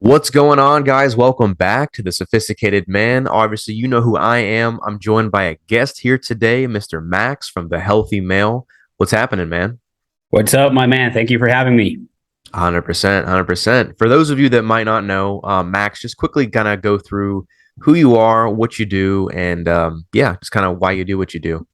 What's going on, guys? Welcome back to the Sophisticated Man. Obviously, you know who I am. I'm joined by a guest here today, Mr. Max from The Healthy Male. What's happening, man? What's up, my man? Thank you for having me. 100%, 100%. For those of you that might not know, Max, just quickly kind of go through who you are, what you do, and yeah, just kind of why you do what you do.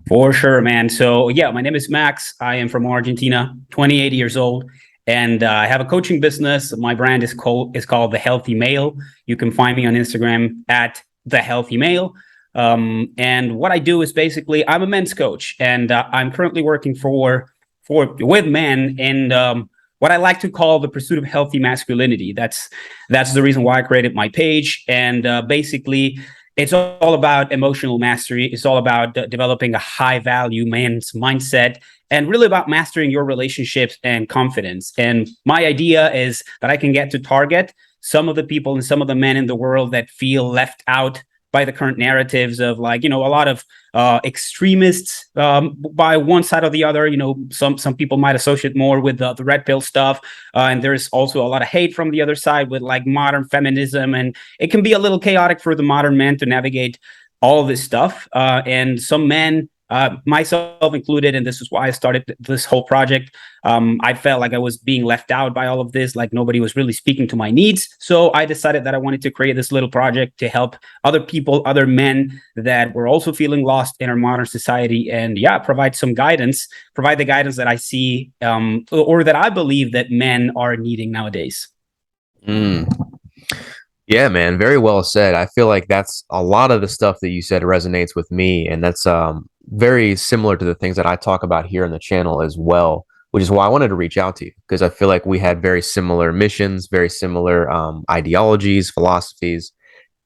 For sure, man. So, yeah, my name is Max. I am from Argentina, 28 years old, and I have a coaching business. My brand is called The Healthy Male. You can find me on Instagram at TheHealthyMale. And what I do is basically I'm a men's coach, and I'm currently working for with men in what I like to call the pursuit of healthy masculinity. That's the reason why I created my page, and basically it's all about emotional mastery. It's all about developing a high value man's mindset and really about mastering your relationships and confidence. And my idea is that I can get to target some of the people and some of the men in the world that feel left out by the current narratives of, like, a lot of extremists by one side or the other. Some people might associate more with the red pill stuff, and there's also a lot of hate from the other side with like modern feminism, and it can be a little chaotic for the modern man to navigate all of this stuff. And some men, myself included, and this is why I started this whole project. I felt like I was being left out by all of this, like nobody was really speaking to my needs. So I decided that I wanted to create this little project to help other people, other men that were also feeling lost in our modern society, and yeah, provide some guidance, provide the guidance that I see, or that I believe that men are needing nowadays. Mm. Yeah, man, very well said. I feel like that's a lot of the stuff that you said resonates with me, and that's very similar to the things that I talk about here on the channel as well, which is why I wanted to reach out to you because I feel like we had very similar missions, very similar ideologies, philosophies,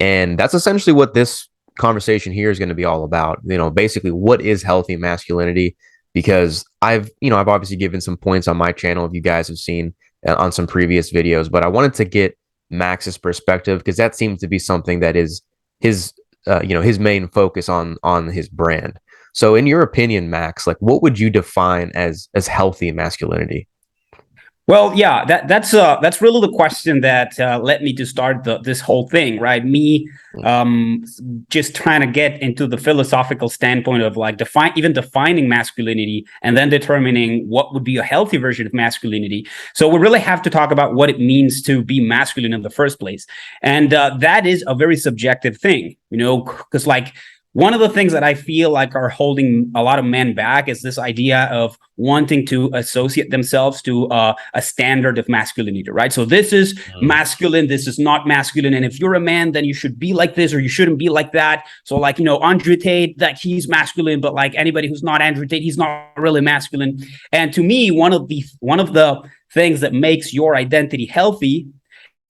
and that's essentially what this conversation here is going to be all about. Basically, what is healthy masculinity? Because I've obviously given some points on my channel, if you guys have seen on some previous videos, but I wanted to get Max's perspective because that seems to be something that is his his main focus on his brand. So in your opinion, Max, like what would you define as healthy masculinity? Well, yeah, that's really the question that led me to start this whole thing, right? Me, um, just trying to get into the philosophical standpoint of like defining masculinity and then determining what would be a healthy version of masculinity. So we really have to talk about what it means to be masculine in the first place, and that is a very subjective thing, because like one of the things that I feel like are holding a lot of men back is this idea of wanting to associate themselves to a standard of masculinity, right? So this is masculine, this is not masculine. And if you're a man, then you should be like this or you shouldn't be like that. So like, Andrew Tate, that he's masculine, but like anybody who's not Andrew Tate, he's not really masculine. And to me, one of the things that makes your identity healthy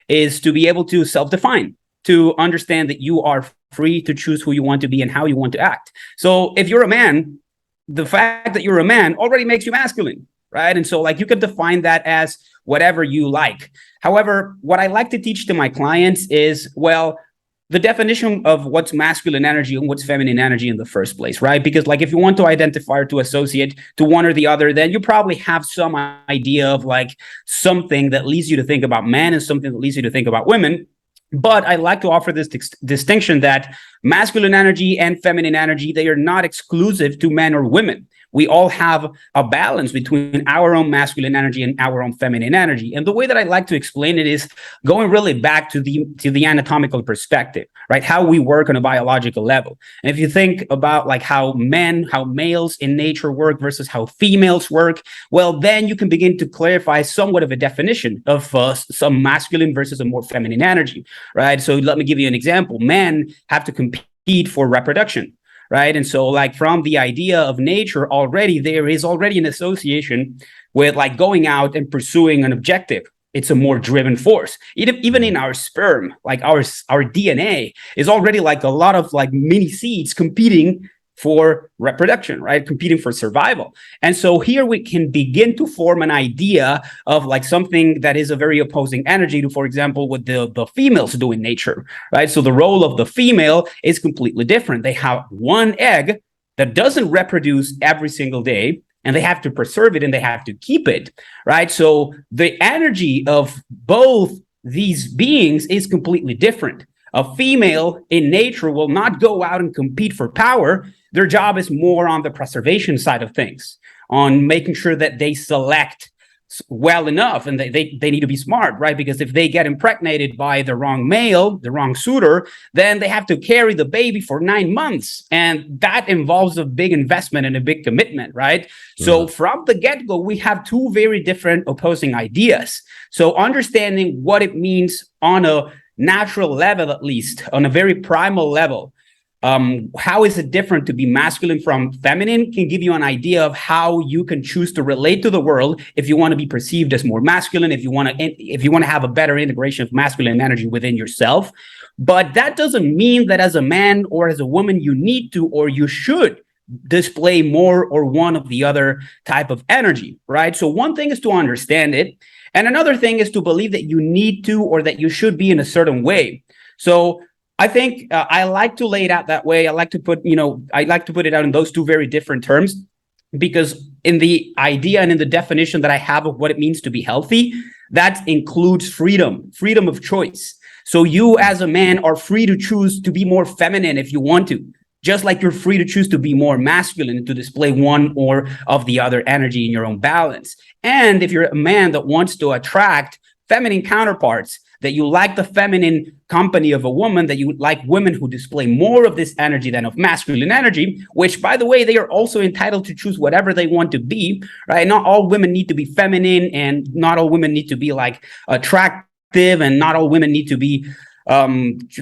is to be able to self-define, to understand that you are free to choose who you want to be and how you want to act. So if you're a man, the fact that you're a man already makes you masculine, right? And so like you can define that as whatever you like. However, what I like to teach to my clients is, well, the definition of what's masculine energy and what's feminine energy in the first place, right? Because like if you want to identify or to associate to one or the other, then you probably have some idea of like something that leads you to think about men and something that leads you to think about women. But I like to offer this distinction that masculine energy and feminine energy, they are not exclusive to men or women. We all have a balance between our own masculine energy and our own feminine energy. And the way that I like to explain it is going really back to the anatomical perspective, right? How we work on a biological level. And if you think about like how males in nature work versus how females work, well, then you can begin to clarify somewhat of a definition of some masculine versus a more feminine energy, right? So let me give you an example. Men have to compete for reproduction, right? And so like from the idea of nature already, there is already an association with like going out and pursuing an objective. It's a more driven force. Even in our sperm, like our DNA is already like a lot of like mini seeds competing for reproduction, right? Competing for survival. And so here we can begin to form an idea of like something that is a very opposing energy to, for example, what the females do in nature, right? So the role of the female is completely different. They have one egg that doesn't reproduce every single day, and they have to preserve it and they have to keep it, right? So the energy of both these beings is completely different. A female in nature will not go out and compete for power. Their job is more on the preservation side of things, on making sure that they select well enough, and they need to be smart, right? Because if they get impregnated by the wrong male, the wrong suitor, then they have to carry the baby for 9 months, and that involves a big investment and a big commitment, right? So Mm. from the get-go, we have two very different opposing ideas. So understanding what it means on a natural level, at least on a very primal level, how is it different to be masculine from feminine, can give you an idea of how you can choose to relate to the world if you want to be perceived as more masculine, if you want to have a better integration of masculine energy within yourself. But that doesn't mean that as a man or as a woman you need to or you should display more or one of the other type of energy, right? So one thing is to understand it, and another thing is to believe that you need to or that you should be in a certain way. So I think I like to lay it out that way. I like to put it out in those two very different terms, because in the idea and in the definition that I have of what it means to be healthy, that includes freedom of choice. So you as a man are free to choose to be more feminine if you want to, just like you're free to choose to be more masculine and to display one or of the other energy in your own balance. And if you're a man that wants to attract feminine counterparts, that you like the feminine company of a woman, that you like women who display more of this energy than of masculine energy, which, by the way, they are also entitled to choose whatever they want to be, right? Not all women need to be feminine, and not all women need to be like attractive, and not all women need to be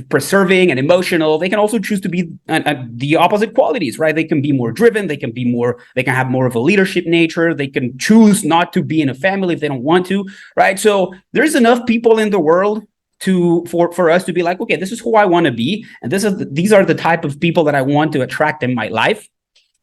preserving and emotional. They can also choose to be the opposite qualities, right? They can be more driven. They can have more of a leadership nature. They can choose not to be in a family if they don't want to, right? So there's enough people in the world for us to be like, okay, this is who I want to be, and these are the type of people that I want to attract in my life.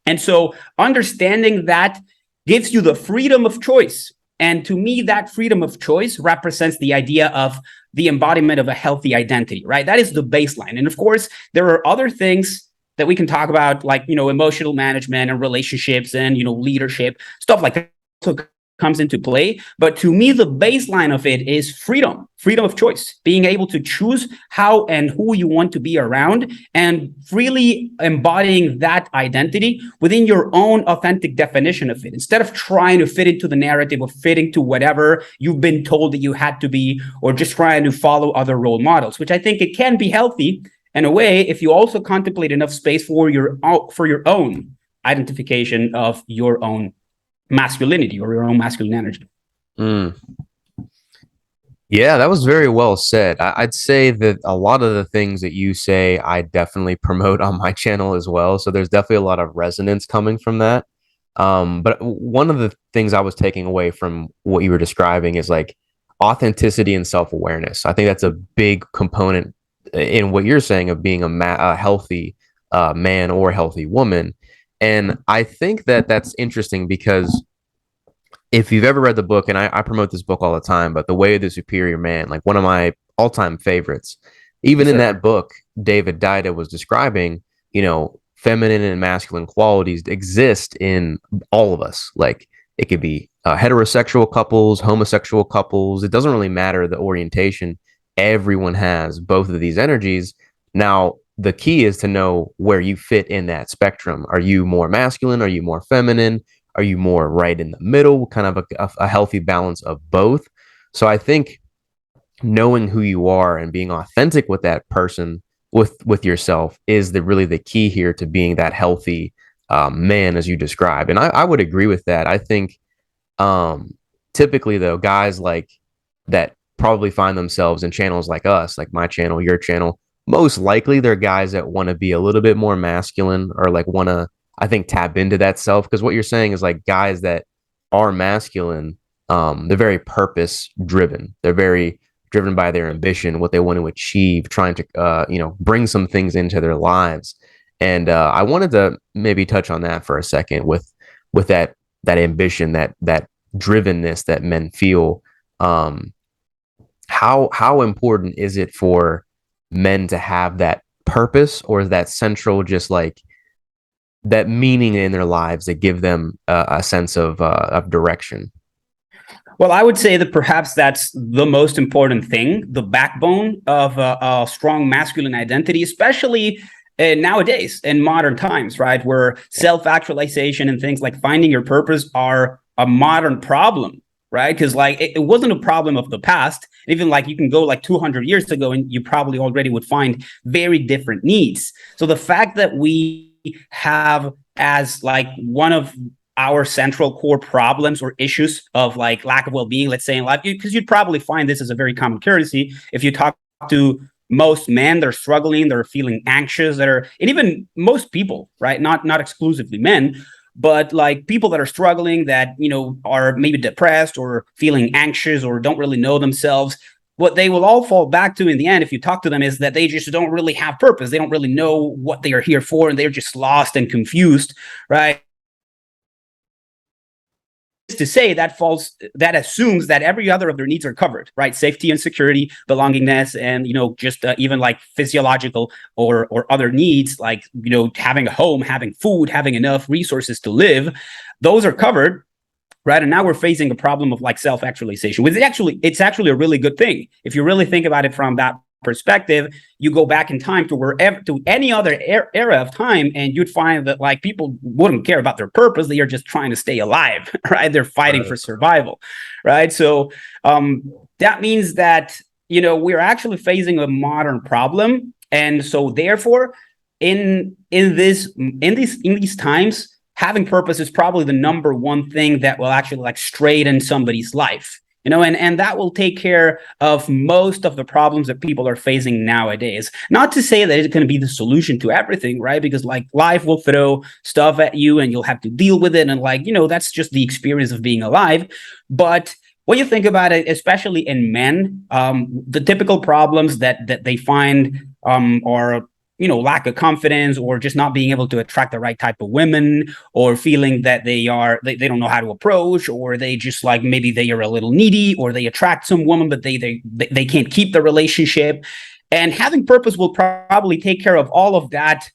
And so understanding that gives you the freedom of choice. And to me, that freedom of choice represents the idea of the embodiment of a healthy identity, right? That is the baseline. And of course, there are other things that we can talk about, like, emotional management and relationships and, leadership, stuff like that also comes into play. But to me, the baseline of it is freedom of choice, being able to choose how and who you want to be around, and freely embodying that identity within your own authentic definition of it, instead of trying to fit into the narrative or fitting to whatever you've been told that you had to be, or just trying to follow other role models, which I think it can be healthy in a way if you also contemplate enough space for your own identification of your own masculinity or your own masculine energy. Mm. Yeah, that was very well said. I'd say that a lot of the things that you say, I definitely promote on my channel as well. So there's definitely a lot of resonance coming from that. But one of the things I was taking away from what you were describing is like authenticity and self-awareness. I think that's a big component in what you're saying of being a healthy man or healthy woman. And I think that that's interesting because if you've ever read the book, and I promote this book all the time, but The Way of the Superior Man, like one of my all-time favorites, even Yes, in sir. that book, David Deida was describing, feminine and masculine qualities exist in all of us. Like it could be heterosexual couples, homosexual couples. It doesn't really matter the orientation. Everyone has both of these energies. Now, the key is to know where you fit in that spectrum. Are you more masculine? Are you more feminine? Are you more right in the middle, kind of a healthy balance of both? So I think knowing who you are and being authentic with that person, with yourself, is really the key here to being that healthy man, as you described. And I would agree with that. I think typically though, guys like that probably find themselves in channels like us, like my channel, your channel. Most likely, they're guys that want to be a little bit more masculine, or like want to, I think, tap into that self. Because what you're saying is like guys that are masculine, they're very purpose driven. They're very driven by their ambition, what they want to achieve, trying to bring some things into their lives. And I wanted to maybe touch on that for a second with that ambition, that drivenness that men feel. How important is it for men to have that purpose, or is that central, just like that meaning in their lives that give them a sense of direction? Well, I would say that perhaps that's the most important thing, the backbone of a strong masculine identity, especially nowadays in modern times, right? Where self actualization and things like finding your purpose are a modern problem, right? Because like it wasn't a problem of the past. Even like you can go like 200 years ago and you probably already would find very different needs. So the fact that we have as like one of our central core problems or issues of like lack of well-being, let's say in life, because you'd probably find this as a very common courtesy if you talk to most men. They're struggling, they're feeling anxious, and even most people, right, not exclusively men, but like people that are struggling, that are maybe depressed or feeling anxious or don't really know themselves. What they will all fall back to in the end, if you talk to them, is that they just don't really have purpose. They don't really know what they are here for, and they're just lost and confused, right? To say that assumes that every other of their needs are covered, right? Safety and security, belongingness, and just even like physiological or other needs, like having a home, having food, having enough resources to live. Those are covered, right? And now we're facing a problem of like self-actualization, which it's actually a really good thing if you really think about it from that perspective. You go back in time to any other era of time, and you'd find that like people wouldn't care about their purpose. They are just trying to stay alive, right? They're fighting for survival, right? So that means that we're actually facing a modern problem, and so therefore in these times, having purpose is probably the number one thing that will actually like straighten somebody's life, and that will take care of most of the problems that people are facing nowadays. Not to say that it's going to be the solution to everything, right? Because like life will throw stuff at you and you'll have to deal with it. And like, that's just the experience of being alive. But when you think about it, especially in men, the typical problems that they find are lack of confidence, or just not being able to attract the right type of women, or feeling that they don't know how to approach, or they just like maybe they are a little needy, or they attract some woman but they can't keep the relationship. And having purpose will probably take care of all of that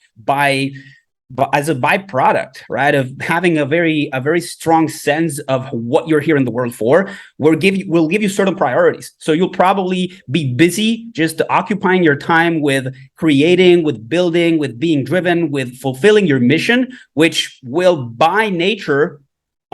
but as a byproduct, right, of having a very strong sense of what you're here in the world for. Will give you certain priorities. So you'll probably be busy just occupying your time with creating, with building, with being driven, with fulfilling your mission, which will by nature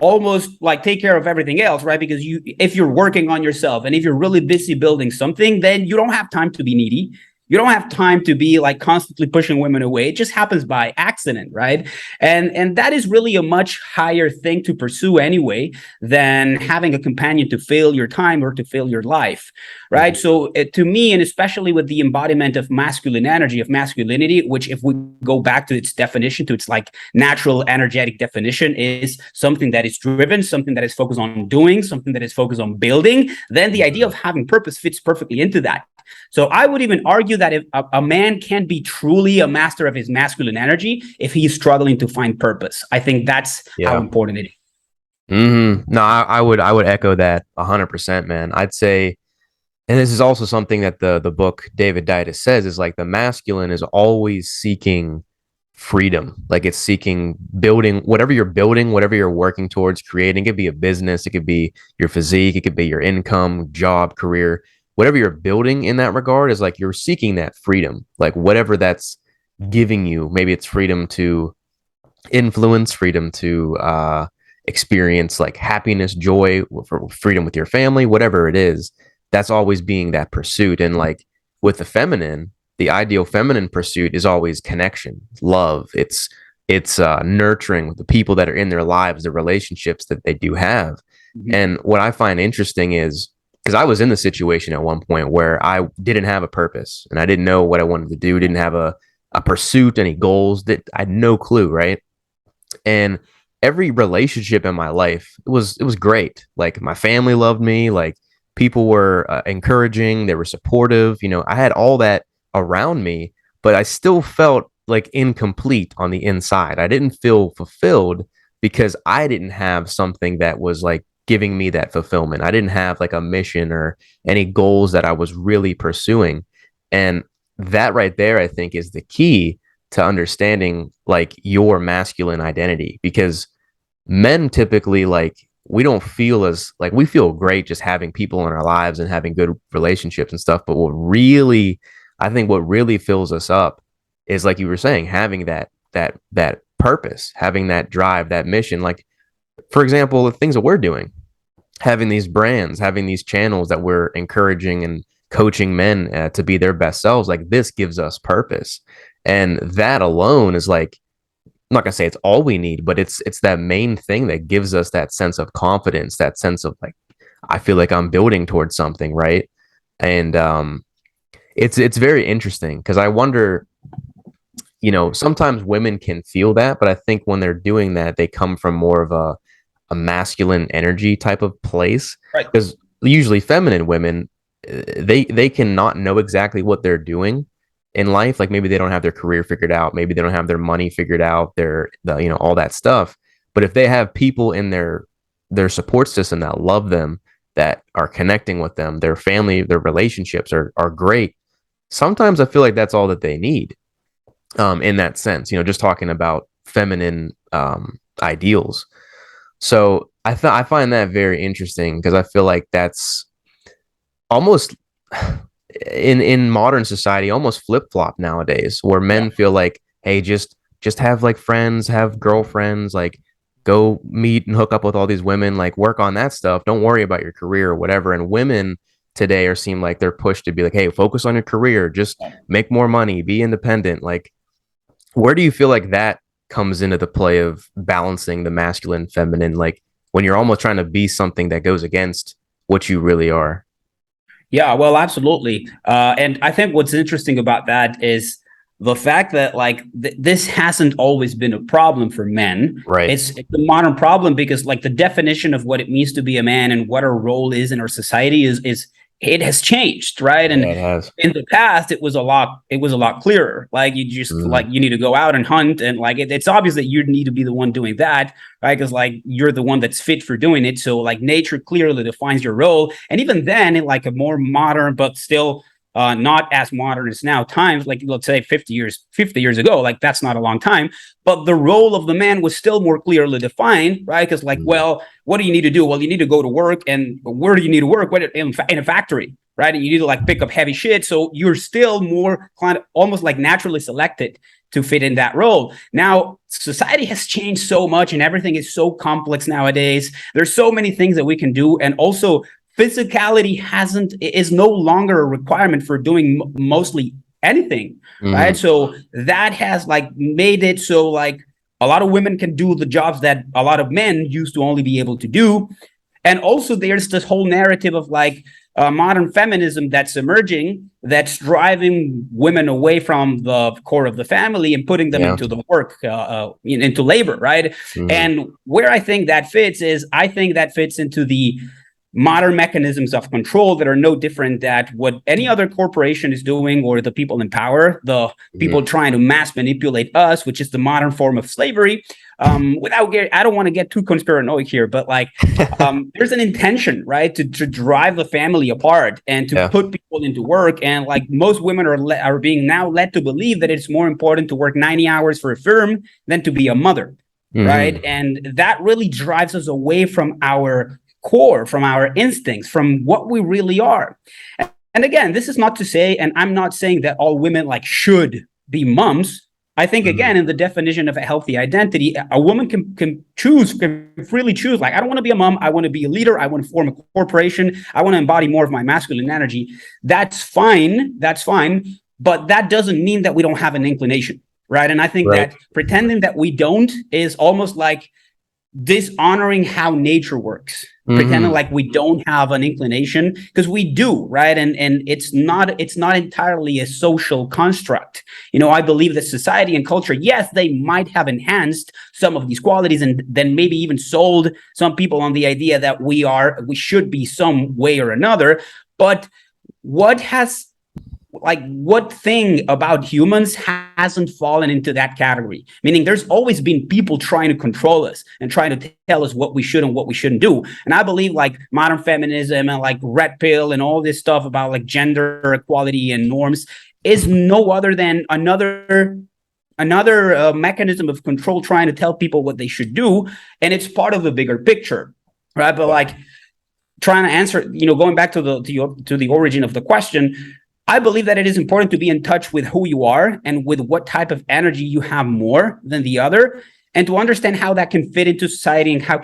almost like take care of everything else, right? Because if you're working on yourself and if you're really busy building something, then you don't have time to be needy. You don't have time to be like constantly pushing women away. It just happens by accident, right? And that is really a much higher thing to pursue anyway than having a companion to fill your time or to fill your life, right? So to me, and especially with the embodiment of masculine energy, of masculinity, which if we go back to its definition, to its like natural energetic definition, is something that is driven, something that is focused on doing, something that is focused on building, then the idea of having purpose fits perfectly into that. So I would even argue that if a man can be truly a master of his masculine energy if he's struggling to find purpose. I think that's how Yeah. important it is. No, I would echo that 100%, man. I'd say, and this is also something that the book David Deitis says, is like the masculine is always seeking freedom. Like it's seeking building, whatever you're working towards creating. It could be a business, it could be your physique, it could be your income, job, career. Whatever you're building in that regard is like you're seeking that freedom. Like whatever that's giving you, maybe it's freedom to influence, freedom to experience like happiness, joy, for freedom with your family, whatever it is. That's always being that pursuit. And like with the feminine, the ideal feminine pursuit is always connection, love. It's nurturing with the people that are in their lives, the relationships that they do have. Mhm. And what I find interesting is, because I was in the situation at one point where I didn't have a purpose and I didn't know what I wanted to do, didn't have a pursuit, any goals, that I had no clue, right? And every relationship in my life, it was great. Like my family loved me, like people were encouraging, they were supportive, I had all that around me, but I still felt like incomplete on the inside. I didn't feel fulfilled because I didn't have something that was like giving me that fulfillment. I didn't have like a mission or any goals that I was really pursuing. And that right there, I think, is the key to understanding like your masculine identity, because men typically like we don't feel as like we feel great just having people in our lives and having good relationships and stuff. But I think what really fills us up is like you were saying, having that purpose, having that drive, that mission. Like, for example, the things that we're doing, having these brands, having these channels that we're encouraging and coaching men to be their best selves, like this gives us purpose. And that alone is like, I'm not gonna say it's all we need, but it's that main thing that gives us that sense of confidence, that sense of like, I feel like I'm building towards something, right? And it's very interesting because I wonder, sometimes women can feel that, but I think when they're doing that, they come from more of a masculine energy type of place. Right. Because usually feminine women, they can not know exactly what they're doing in life. Like maybe they don't have their career figured out, maybe they don't have their money figured out, all that stuff. But if they have people in their support system that love them, that are connecting with them, their family, their relationships are great. Sometimes I feel like that's all that they need, in that sense, just talking about feminine ideals. So I find that very interesting because I feel like that's almost in modern society almost flip-flop nowadays, where Yeah. men feel like, hey, just have like friends, have girlfriends, like go meet and hook up with all these women, like work on that stuff, don't worry about your career or whatever. And women today are seem like they're pushed to be like, hey, focus on your career, just make more money, be independent. Like, where do you feel like that comes into the play of balancing the masculine feminine, like when you're almost trying to be something that goes against what you really are? Yeah, well, absolutely. And I think what's interesting about that is the fact that like this hasn't always been a problem for men. Right. It's a modern problem because like the definition of what it means to be a man and what our role is in our society is it has changed, right? Yeah, And it has. in the past, it was a lot clearer. Like you just Mm, like you need to go out and hunt, and like it's obvious that you need to be the one doing that, right? Because like you're the one that's fit for doing it. So like nature clearly defines your role, and even then, in like a more modern but still not as modern as now times, like let's say 50 years ago, like that's not a long time, but the role of the man was still more clearly defined, right? Because like, mm, well, what do you need to do? Well, you need to go to work, and where do you need to work? In a factory, right? And you need to like pick up heavy shit. So you're still more kind of almost like naturally selected to fit in that role. Now, society has changed so much and everything is so complex nowadays. There's so many things that we can do. And also, physicality is no longer a requirement for doing mostly anything, right? mm, So that has like made it so like a lot of women can do the jobs that a lot of men used to only be able to do. And also, there's this whole narrative of like modern feminism that's emerging, that's driving women away from the core of the family and putting them yeah. into the work, into labor, right? Mm, And where I think that fits is I think that fits into the modern mechanisms of control that are no different than what any other corporation is doing or the people in power, the people mm, trying to mass manipulate us, which is the modern form of slavery. I don't want to get too conspiranoic here, but like there's an intention, right, to drive the family apart and to yeah. put people into work. And like most women are being now led to believe that it's more important to work 90 hours for a firm than to be a mother, right? Hmm. And that really drives us away from our core, from our instincts, from what we really are. And again, this is not to say, and I'm not saying that all women like should be moms. I think Hmm. again, in the definition of a healthy identity, a woman can freely choose. Like, I don't want to be a mom. I want to be a leader. I want to form a corporation. I want to embody more of my masculine energy. That's fine. That's fine. But that doesn't mean that we don't have an inclination, right? And I think Right. that pretending that we don't is almost like dishonoring how nature works, pretending Hmm. like we don't have an inclination, because we do, right? And it's not entirely a social construct. I believe that society and culture, yes, they might have enhanced some of these qualities and then maybe even sold some people on the idea that we should be some way or another. But what has what thing about humans hasn't fallen into that category? Meaning there's always been people trying to control us and trying to tell us what we should and what we shouldn't do. And I believe like modern feminism and like red pill and all this stuff about like gender equality and norms is no other than another mechanism of control trying to tell people what they should do. And it's part of the bigger picture. right? But like trying to answer, going back to the origin of the question, I believe that it is important to be in touch with who you are and with what type of energy you have more than the other, and to understand how that can fit into society and how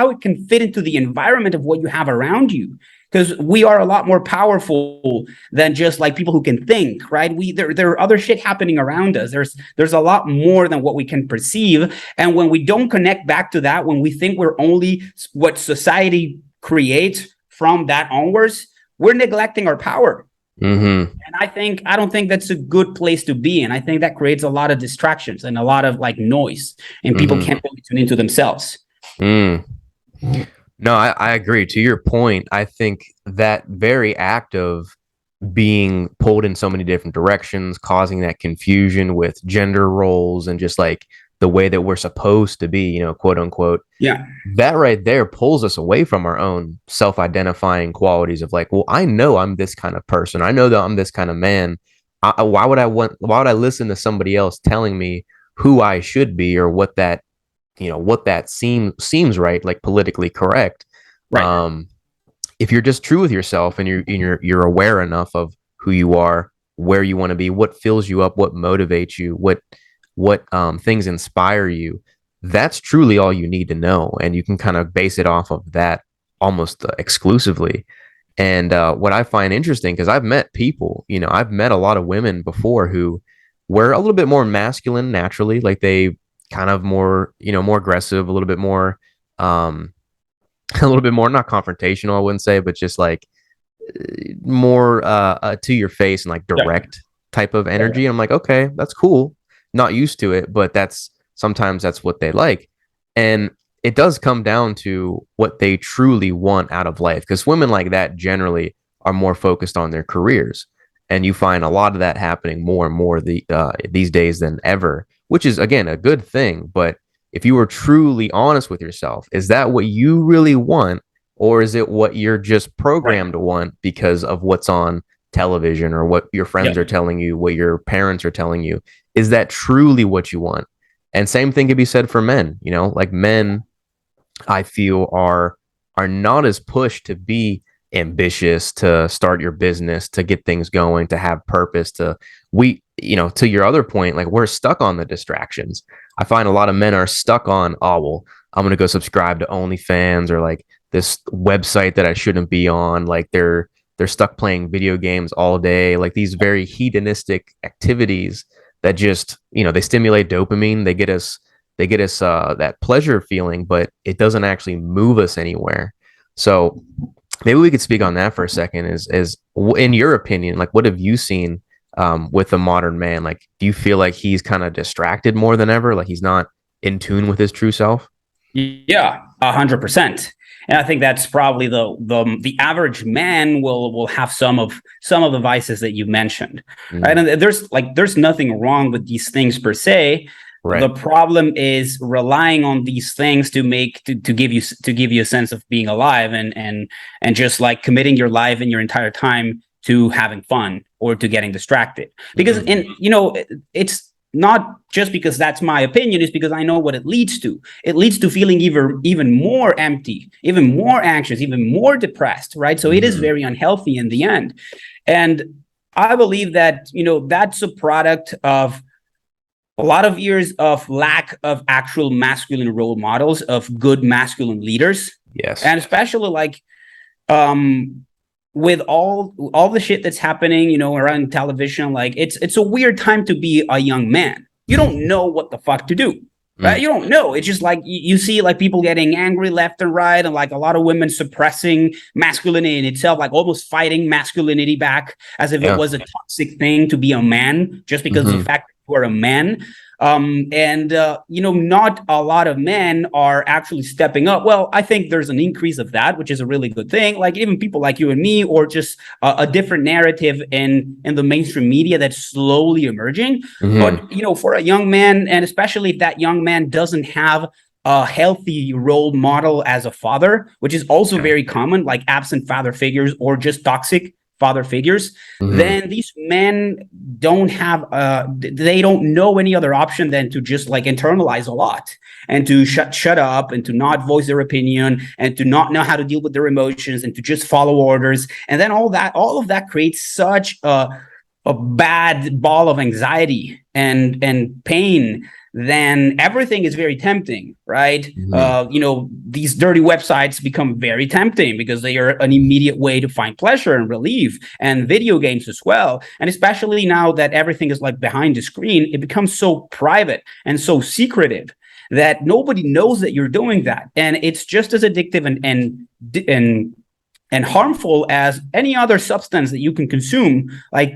it can fit into the environment of what you have around you. Because we are a lot more powerful than just like people who can think, right? There are other shit happening around us. There's a lot more than what we can perceive. And when we don't connect back to that, when we think we're only what society creates from that onwards, we're neglecting our power. Mm-hmm. And I don't think that's a good place to be. And I think that creates a lot of distractions and a lot of like noise, and people Mm-hmm. can't really tune into themselves. Mm. No, I agree. To your point, I think that very act of being pulled in so many different directions, causing that confusion with gender roles and just like the way that we're supposed to be, quote unquote, Yeah. that right there pulls us away from our own self-identifying qualities of like, well, I know I'm this kind of person. I know that I'm this kind of man. Why would I listen to somebody else telling me who I should be or what that seems right, like politically correct. Right. If you're just true with yourself and you're aware enough of who you are, where you want to be, what fills you up, what motivates you, what things inspire you, that's truly all you need to know, and you can kind of base it off of that almost exclusively. And what I find interesting, because I've met people, I've met a lot of women before who were a little bit more masculine naturally, like they kind of more, more aggressive, a little bit more, a little bit more, not confrontational, I wouldn't say, but just like more to your face and like Yeah. direct type of energy. And I'm like, okay, that's cool. Not used to it, but sometimes that's what they like. And it does come down to what they truly want out of life, because women like that generally are more focused on their careers. And you find a lot of that happening more and more these days than ever, which is, again, a good thing. But if you were truly honest with yourself, is that what you really want? Or is it what you're just Right. programmed to want because of what's on television or what your friends Yeah. are telling you, what your parents are telling you? Is that truly what you want? And same thing could be said for men, like men, I feel are not as pushed to be ambitious, to start your business, to get things going, to have purpose, to your other point, like we're stuck on the distractions. I find a lot of men are stuck on, oh, well, I'm going to go subscribe to OnlyFans or like this website that I shouldn't be on. Like they're stuck playing video games all day, like these very hedonistic activities that just, they stimulate dopamine. They get us that pleasure feeling, but it doesn't actually move us anywhere. So maybe we could speak on that for a second. Is in your opinion, like what have you seen with the modern man? Like, do you feel like he's kind of distracted more than ever? Like he's not in tune with his true self? Yeah, 100%. And I think that's probably the average man will have some of the vices that you mentioned, right? Mm, And there's nothing wrong with these things per se. The right. problem is relying on these things to give you a sense of being alive, and just like committing your life and your entire time to having fun or to getting distracted. Because Mm-hmm. it's not just because that's my opinion, it's because I know what it leads to. It leads to feeling even more empty, even more anxious, even more depressed, right? So it is Mm-hmm. very unhealthy in the end. And I believe that, that's a product of a lot of years of lack of actual masculine role models, of good masculine leaders. Yes. And especially like um with all the shit that's happening, around television, like it's a weird time to be a young man. You don't know what the fuck to do. Right? Mm, You don't know. It's just like you see like people getting angry left and right, and like a lot of women suppressing masculinity in itself, like almost fighting masculinity back as if it yeah. was a toxic thing to be a man just because of the Mm-hmm. fact that you are a man. And not a lot of men are actually stepping up. Well, I think there's an increase of that, which is a really good thing. Like even people like you and me, or just a different narrative in the mainstream media that's slowly emerging. But Mm-hmm. for a young man, and especially if that young man doesn't have a healthy role model as a father, which is also Yeah. very common, like absent father figures or just toxic father figures, Hmm. then these men they don't know any other option than to just like internalize a lot and to shut up and to not voice their opinion and to not know how to deal with their emotions and to just follow orders. And then all of that creates such a bad ball of anxiety and pain, then everything is very tempting, right? Hmm. These dirty websites become very tempting because they are an immediate way to find pleasure and relief, and video games as well. And especially now that everything is like behind the screen, it becomes so private and so secretive that nobody knows that you're doing that. And it's just as addictive and harmful as any other substance that you can consume, like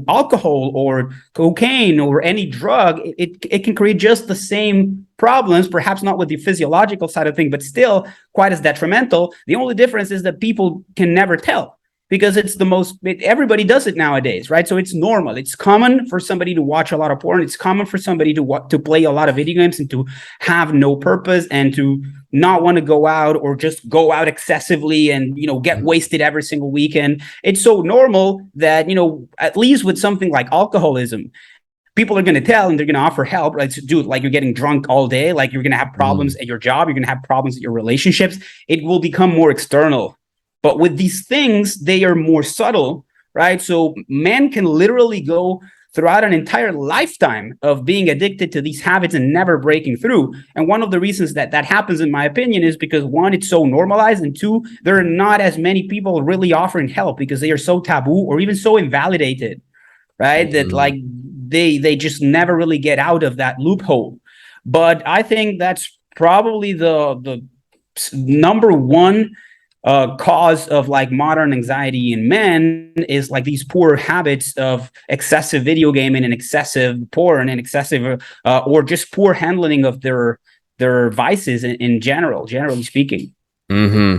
alcohol or cocaine or any drug. It can create just the same problems, perhaps not with the physiological side of things, but still quite as detrimental. The only difference is that people can never tell because everybody does it nowadays, right? So it's normal. It's common for somebody to watch a lot of porn. It's common for somebody to play a lot of video games and to have no purpose and to not want to go out or just go out excessively and get wasted every single weekend. It's so normal that at least with something like alcoholism, people are going to tell and they're going to offer help, right? So, dude, like you're getting drunk all day, like you're going to have problems Hmm. at your job, you're going to have problems at your relationships. It will become more external. But with these things, they are more subtle, right? So men can literally go throughout an entire lifetime of being addicted to these habits and never breaking through. And one of the reasons that happens, in my opinion, is because one, it's so normalized, and two, there are not as many people really offering help because they are so taboo or even so invalidated, right? That Hmm. like they just never really get out of that loophole. But I think that's probably the number one cause of like modern anxiety in men is like these poor habits of excessive video gaming and excessive porn and excessive or just poor handling of their vices in general, generally speaking. Hmm.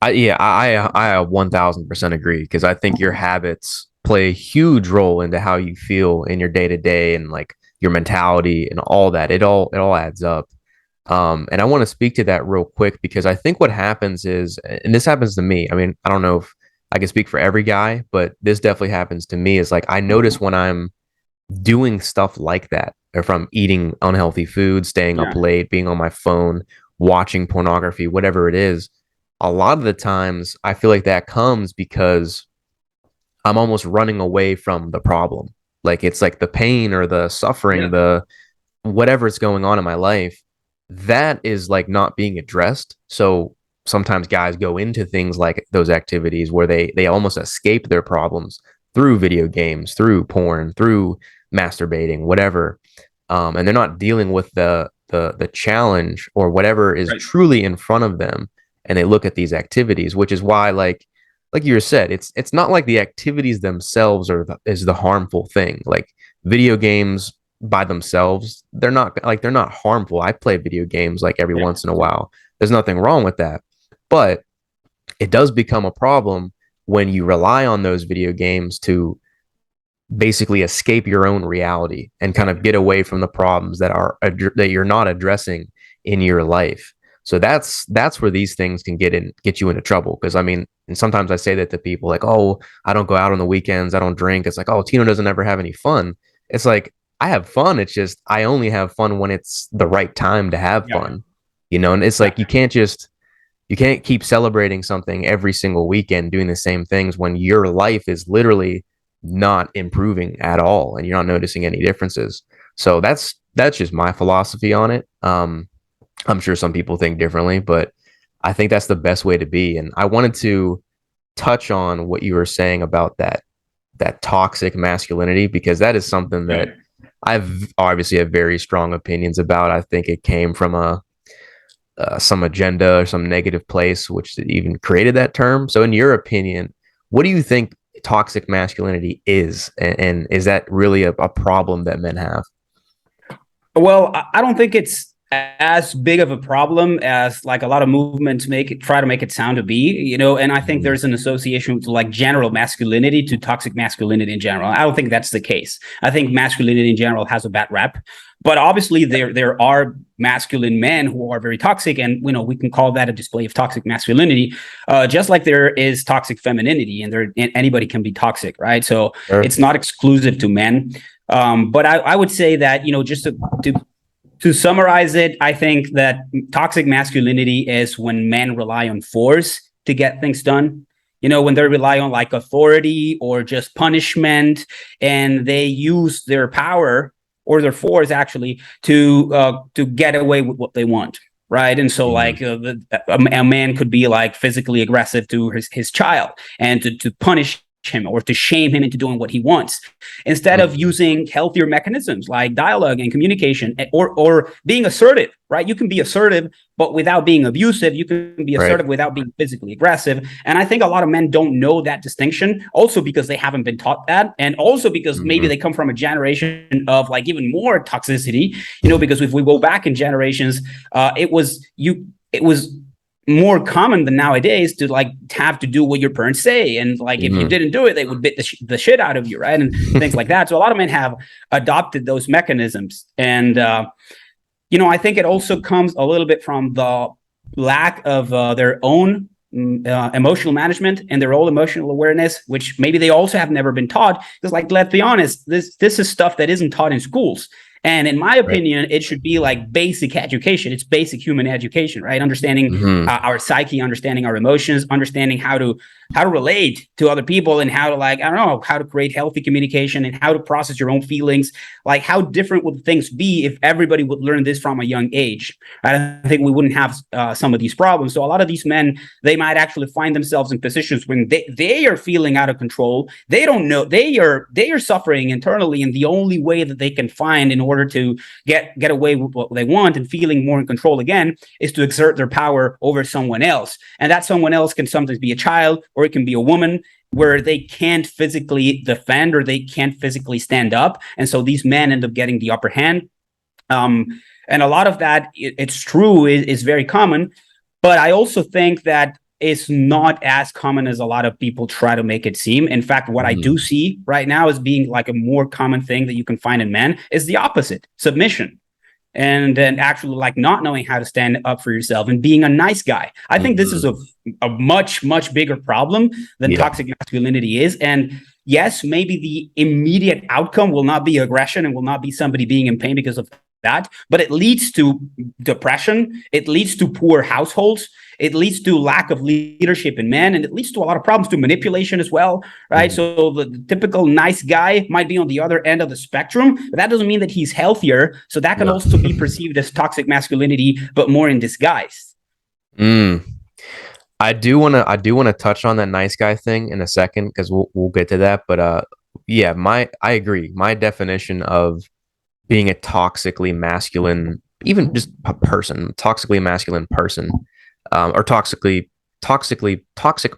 I 1000% agree because I think your habits play a huge role into how you feel in your day to day and like your mentality and all that. It all adds up. And I want to speak to that real quick because I think what happens is, and this happens to me. I mean, I don't know if I can speak for every guy, but this definitely happens to me. Is like I notice when I'm doing stuff like that, or if I'm eating unhealthy food, staying up Yeah, late, being on my phone, watching pornography, whatever it is, a lot of the times I feel like that comes because I'm almost running away from the problem. Like it's like the pain or the suffering, yeah, the whatever's going on in my life, that is like not being addressed. So sometimes guys go into things like those activities where they almost escape their problems through video games, through porn, through masturbating, whatever. And they're not dealing with the challenge or whatever is right. truly in front of them. And they look at these activities, which is why like you said, it's not like the activities themselves is the harmful thing. Like video games by themselves, they're not harmful. I play video games like every Yeah, once in a while. There's nothing wrong with that. But it does become a problem when you rely on those video games to basically escape your own reality and kind of get away from the problems that you're not addressing in your life. So that's where these things can get you into trouble. Because I mean, and sometimes I say that to people like, oh, I don't go out on the weekends, I don't drink. It's like, oh, Tino doesn't ever have any fun. It's like I have fun. It's just I only have fun when it's the right time to have yeah, fun. And it's yeah, like you can't keep celebrating something every single weekend doing the same things when your life is literally not improving at all and you're not noticing any differences. So that's just my philosophy on it. I'm sure some people think differently, but I think that's the best way to be. And I wanted to touch on what you were saying about that toxic masculinity because that is something that right. I've obviously have very strong opinions about. I think it came from a some agenda or some negative place, which even created that term. So, in your opinion, what do you think toxic masculinity is, and is that really a problem that men have? Well, I don't think it's as big of a problem as like a lot of movements try to make it sound to be, and I think Mm-hmm. there's an association with like general masculinity to toxic masculinity in general. I don't think that's the case. I think masculinity in general has a bad rep. But obviously, there are masculine men who are very toxic, and we can call that a display of toxic masculinity, just like there is toxic femininity, and anybody can be toxic, right? So Sure. it's not exclusive to men. But I would say that just to summarize it, I think that toxic masculinity is when men rely on force to get things done. When they rely on like authority or just punishment, and they use their power or their force actually to get away with what they want, right? And so Mm, like a man could be like physically aggressive to his child and to punish him or to shame him into doing what he wants, instead of mm, using healthier mechanisms like dialogue and communication, or being assertive, right? You can be assertive but without being abusive. You can be right. assertive without being physically aggressive. And I think a lot of men don't know that distinction, also because they haven't been taught that, and also because maybe Hmm. they come from a generation of like even more toxicity, because if we go back in generations, it was more common than nowadays to like have to do what your parents say, and like if you Hmm. didn't do it, they would bit the shit out of you, right? And things like that. So a lot of men have adopted those mechanisms, and I think it also comes a little bit from the lack of their own emotional management and their own emotional awareness, which maybe they also have never been taught. Because, like, let's be honest, this is stuff that isn't taught in schools. And in my Right. opinion, it should be like basic education. It's basic human education, right? Understanding Hmm. our psyche, understanding our emotions, understanding how to relate to other people, and how to, like, I don't know, how to create healthy communication and how to process your own feelings. Like, how different would things be if everybody would learn this from a young age? I think we wouldn't have some of these problems. So a lot of these men, they might actually find themselves in positions when they are feeling out of control. They don't know, they are suffering internally, and the only way that they can find in order to get away with what they want and feeling more in control again is to exert their power over someone else. And that someone else can sometimes be a child, or it can be a woman, where they can't physically defend or they can't physically stand up. And so these men end up getting the upper hand. And a lot of that, it's true, is very common. But I also think that it's not as common as a lot of people try to make it seem. In fact, what I Hmm. do see right now as being like a more common thing that you can find in men is the opposite: submission. And then actually like not knowing how to stand up for yourself and being a nice guy. I think this is Hmm. a much, much bigger problem than Yeah. toxic masculinity is. And yes, maybe the immediate outcome will not be aggression and will not be somebody being in pain because of that, but it leads to depression. It leads to poor households. It leads to lack of leadership in men, and it leads to a lot of problems, to manipulation as well, right? Hmm. So the typical nice guy might be on the other end of the spectrum, but that doesn't mean that he's healthier. So that can No. also be perceived as toxic masculinity, but more in disguise. Mm. I do want to touch on that nice guy thing in a second because we'll get to that. But yeah, I agree. My definition of being a toxically masculine, even just a person, toxically masculine person, or toxic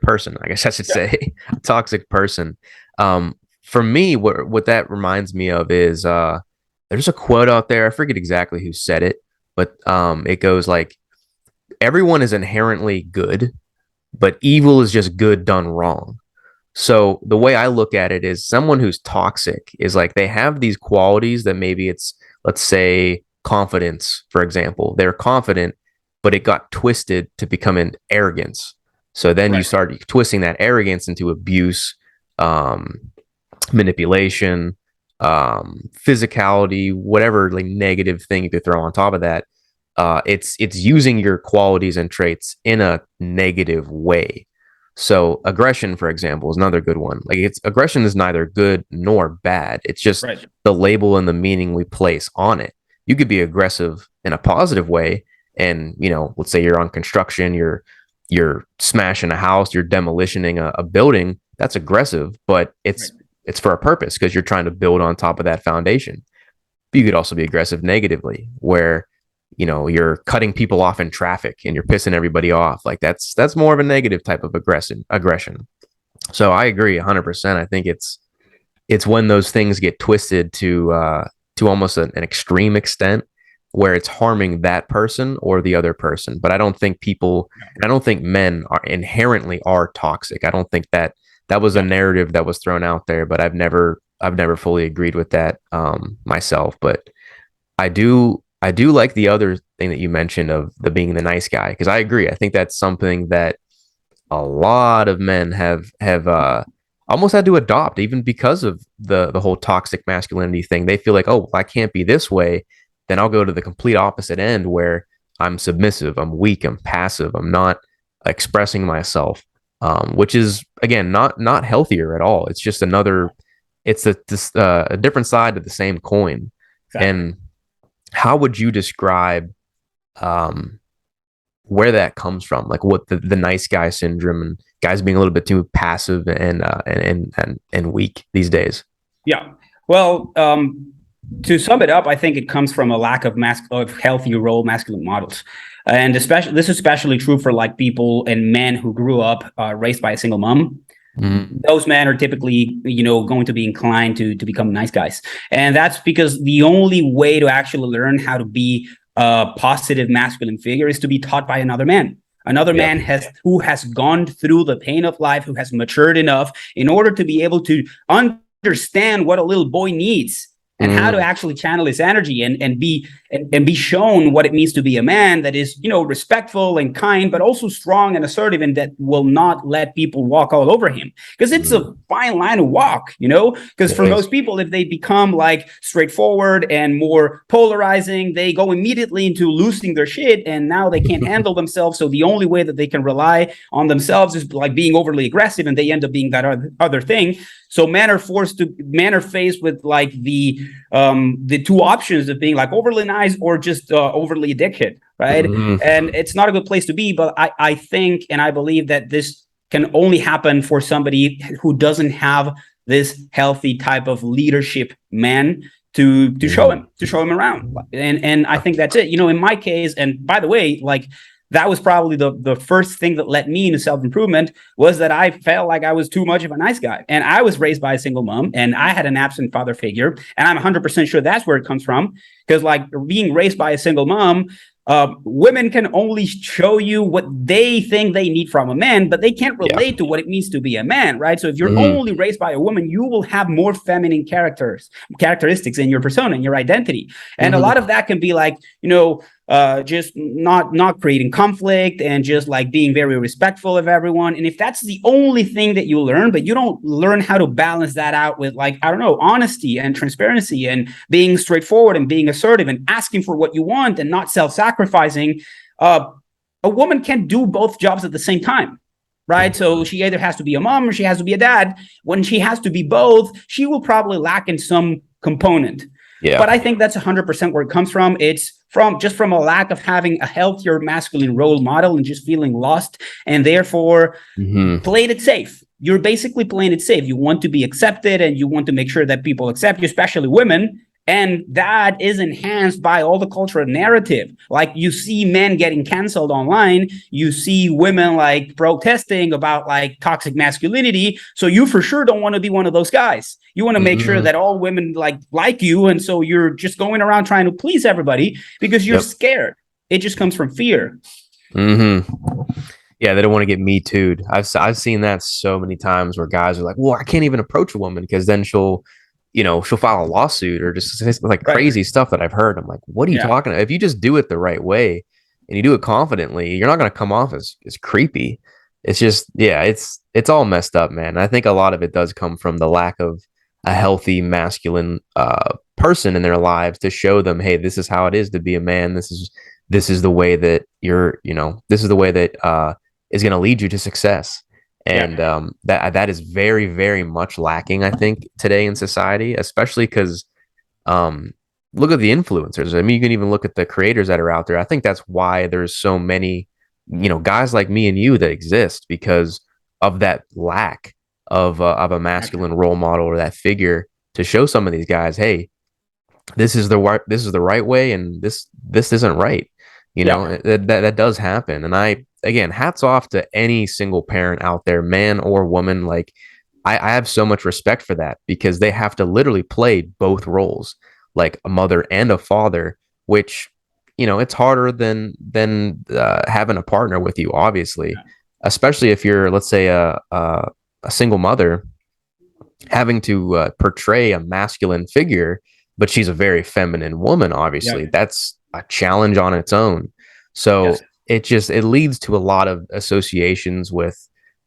person, I guess I should Yeah. say, toxic person. For me, what that reminds me of is there's a quote out there. I forget exactly who said it, but it goes like, "Everyone is inherently good, but evil is just good done wrong." So the way I look at it is someone who's toxic is like they have these qualities that maybe it's, let's say, confidence, for example. They're confident, but it got twisted to become an arrogance. So then you Right. start twisting that arrogance into abuse, um, manipulation, physicality, whatever like negative thing you could throw on top of that. It's using your qualities and traits in a negative way. So aggression, for example, is another good one. Like it's aggression is neither good nor bad. It's just Right. the label and the meaning we place on it. You could be aggressive in a positive way, and let's say you're on construction, you're smashing a house, you're demolishing a building. That's aggressive, but Right. it's for a purpose because you're trying to build on top of that foundation. But you could also be aggressive negatively, where you're cutting people off in traffic and you're pissing everybody off. Like that's more of a negative type of aggression. So I agree 100%. I think it's when those things get twisted to almost an extreme extent where it's harming that person or the other person. But I don't think and I don't think men are inherently are toxic. I don't think that was a Yeah. narrative that was thrown out there, but I've never fully agreed with that myself. But I do like the other thing that you mentioned of the being the nice guy, because I agree. I think that's something that a lot of men have almost had to adopt, even because of the whole toxic masculinity thing. They feel like, oh, I can't be this way, then I'll go to the complete opposite end where I'm submissive, I'm weak, I'm passive, I'm not expressing myself, which is again not healthier at all. It's just another, it's a different side of the same coin. Exactly. And how would you describe um, where that comes from, like what the nice guy syndrome and guys being a little bit too passive and weak these days? Yeah. Well, to sum it up, I think it comes from a lack of of healthy role masculine models, and especially this is especially true for like people and men who grew up raised by a single mom. Mm, Those men are typically, going to be inclined to become nice guys, and that's because the only way to actually learn how to be a positive masculine figure is to be taught by another yep. man who has gone through the pain of life, who has matured enough in order to be able to understand what a little boy needs and how to Mm, actually channel his energy and be shown what it means to be a man that is, respectful and kind, but also strong and assertive, and that will not let people walk all over him, because it's a mm, fine line to walk, because it for is. most people, if they become like straightforward and more polarizing, they go immediately into losing their shit, and now they can't handle themselves. So the only way that they can rely on themselves is like being overly aggressive, and they end up being that other thing. So men are faced with like the two options of being like overly nice or just overly addicted, right? Mm, And it's not a good place to be. But I think and I believe that this can only happen for somebody who doesn't have this healthy type of leadership man to mm, show him around. And I think that's it. In my case, and by the way, like that was probably the first thing that led me into self-improvement, was that I felt like I was too much of a nice guy. And I was raised by a single mom, and I had an absent father figure. And I'm 100% sure that's where it comes from. Because like being raised by a single mom, women can only show you what they think they need from a man, but they can't yeah. relate to what it means to be a man, right? So if you're Mm, only raised by a woman, you will have more feminine characteristics in your persona and your identity. And a lot mm, of that can be like, just not creating conflict and just like being very respectful of everyone. And if that's the only thing that you learn, but you don't learn how to balance that out with like, I don't know, honesty and transparency and being straightforward and being assertive and asking for what you want and not self-sacrificing, uh, a woman can do both jobs at the same time. Right. So she either has to be a mom or she has to be a dad. When she has to be both, she will probably lack in some component. yeah. But I think that's 100% where it comes from. It's from a lack of having a healthier masculine role model and just feeling lost, and therefore Mm, playing it safe. You're basically playing it safe. You want to be accepted and you want to make sure that people accept you, especially women. And that is enhanced by all the cultural narrative. Like you see men getting canceled online, you see women like protesting about like toxic masculinity. So you for sure don't want to be one of those guys. You want to make sure mm, that all women like you, and so you're just going around trying to please everybody because you're yep. scared. It just comes from fear. Hmm. Yeah, they don't want to get me too'd. I've seen that so many times where guys are like, "Well, I can't even approach a woman because then she'll file a lawsuit or just like Right. crazy stuff that I've heard." I'm like, "What are you Yeah. talking about? If you just do it the right way and you do it confidently, you're not going to come off as creepy." It's just, yeah, it's all messed up, man. I think a lot of it does come from the lack of a healthy masculine person in their lives to show them, "Hey, this is how it is to be a man. This is the way that this is the way that is going to lead you to success." Yeah. And that is very, very much lacking, I think, today in society, especially because um, look at the influencers. I mean, you can even look at the creators that are out there. I think that's why there's so many, guys like me and you that exist, because of that lack of a masculine role model or that figure to show some of these guys, hey, this is the right way, and this isn't right. Yeah. That does happen. And I, again, hats off to any single parent out there, man or woman. Like I have so much respect for that, because they have to literally play both roles, like a mother and a father, which it's harder than having a partner with you, obviously, especially if you're, let's say, a single mother having to portray a masculine figure but she's a very feminine woman, Yeah. obviously. That's a challenge on its own. Yes. So it leads to a lot of associations with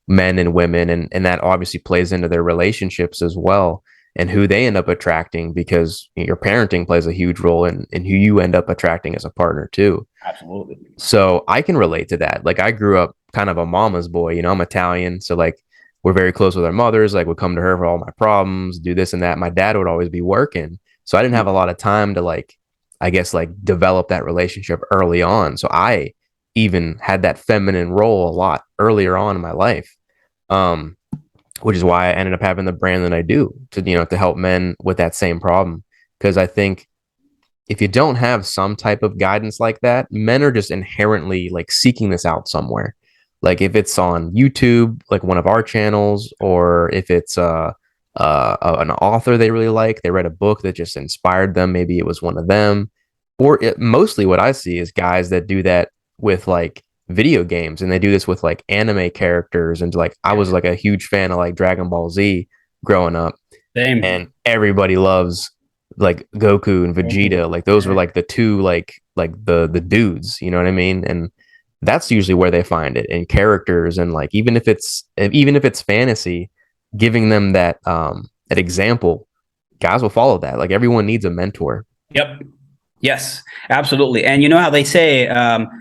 men and women, and that obviously plays into their relationships as well, and who they end up attracting, because your parenting plays a huge role in who you end up attracting as a partner too. Absolutely. So I can relate to that. Like I grew up kind of a mama's boy, I'm Italian. So like we're very close with our mothers, like would come to her for all my problems, do this and that. My dad would always be working. So I didn't have a lot of time to like, I guess like develop that relationship early on. So I even had that feminine role a lot earlier on in my life. Um, which is why I ended up having the brand that I do to help men with that same problem. Because I think if you don't have some type of guidance like that, men are just inherently like seeking this out somewhere. Like if it's on YouTube, like one of our channels, or if it's an author they really like, they read a book that just inspired them. Maybe it was one of them, mostly what I see is guys that do that with like video games, and they do this with like anime characters. And like I was like a huge fan of like Dragon Ball Z growing up, Same. and everybody loves like Goku and Vegeta. Like those were like the two like the dudes, you know what I mean? And that's usually where they find it in characters. And like even if it's fantasy, giving them that example, guys will follow that. Like everyone needs a mentor. Yep. Yes, absolutely. And you know how they say,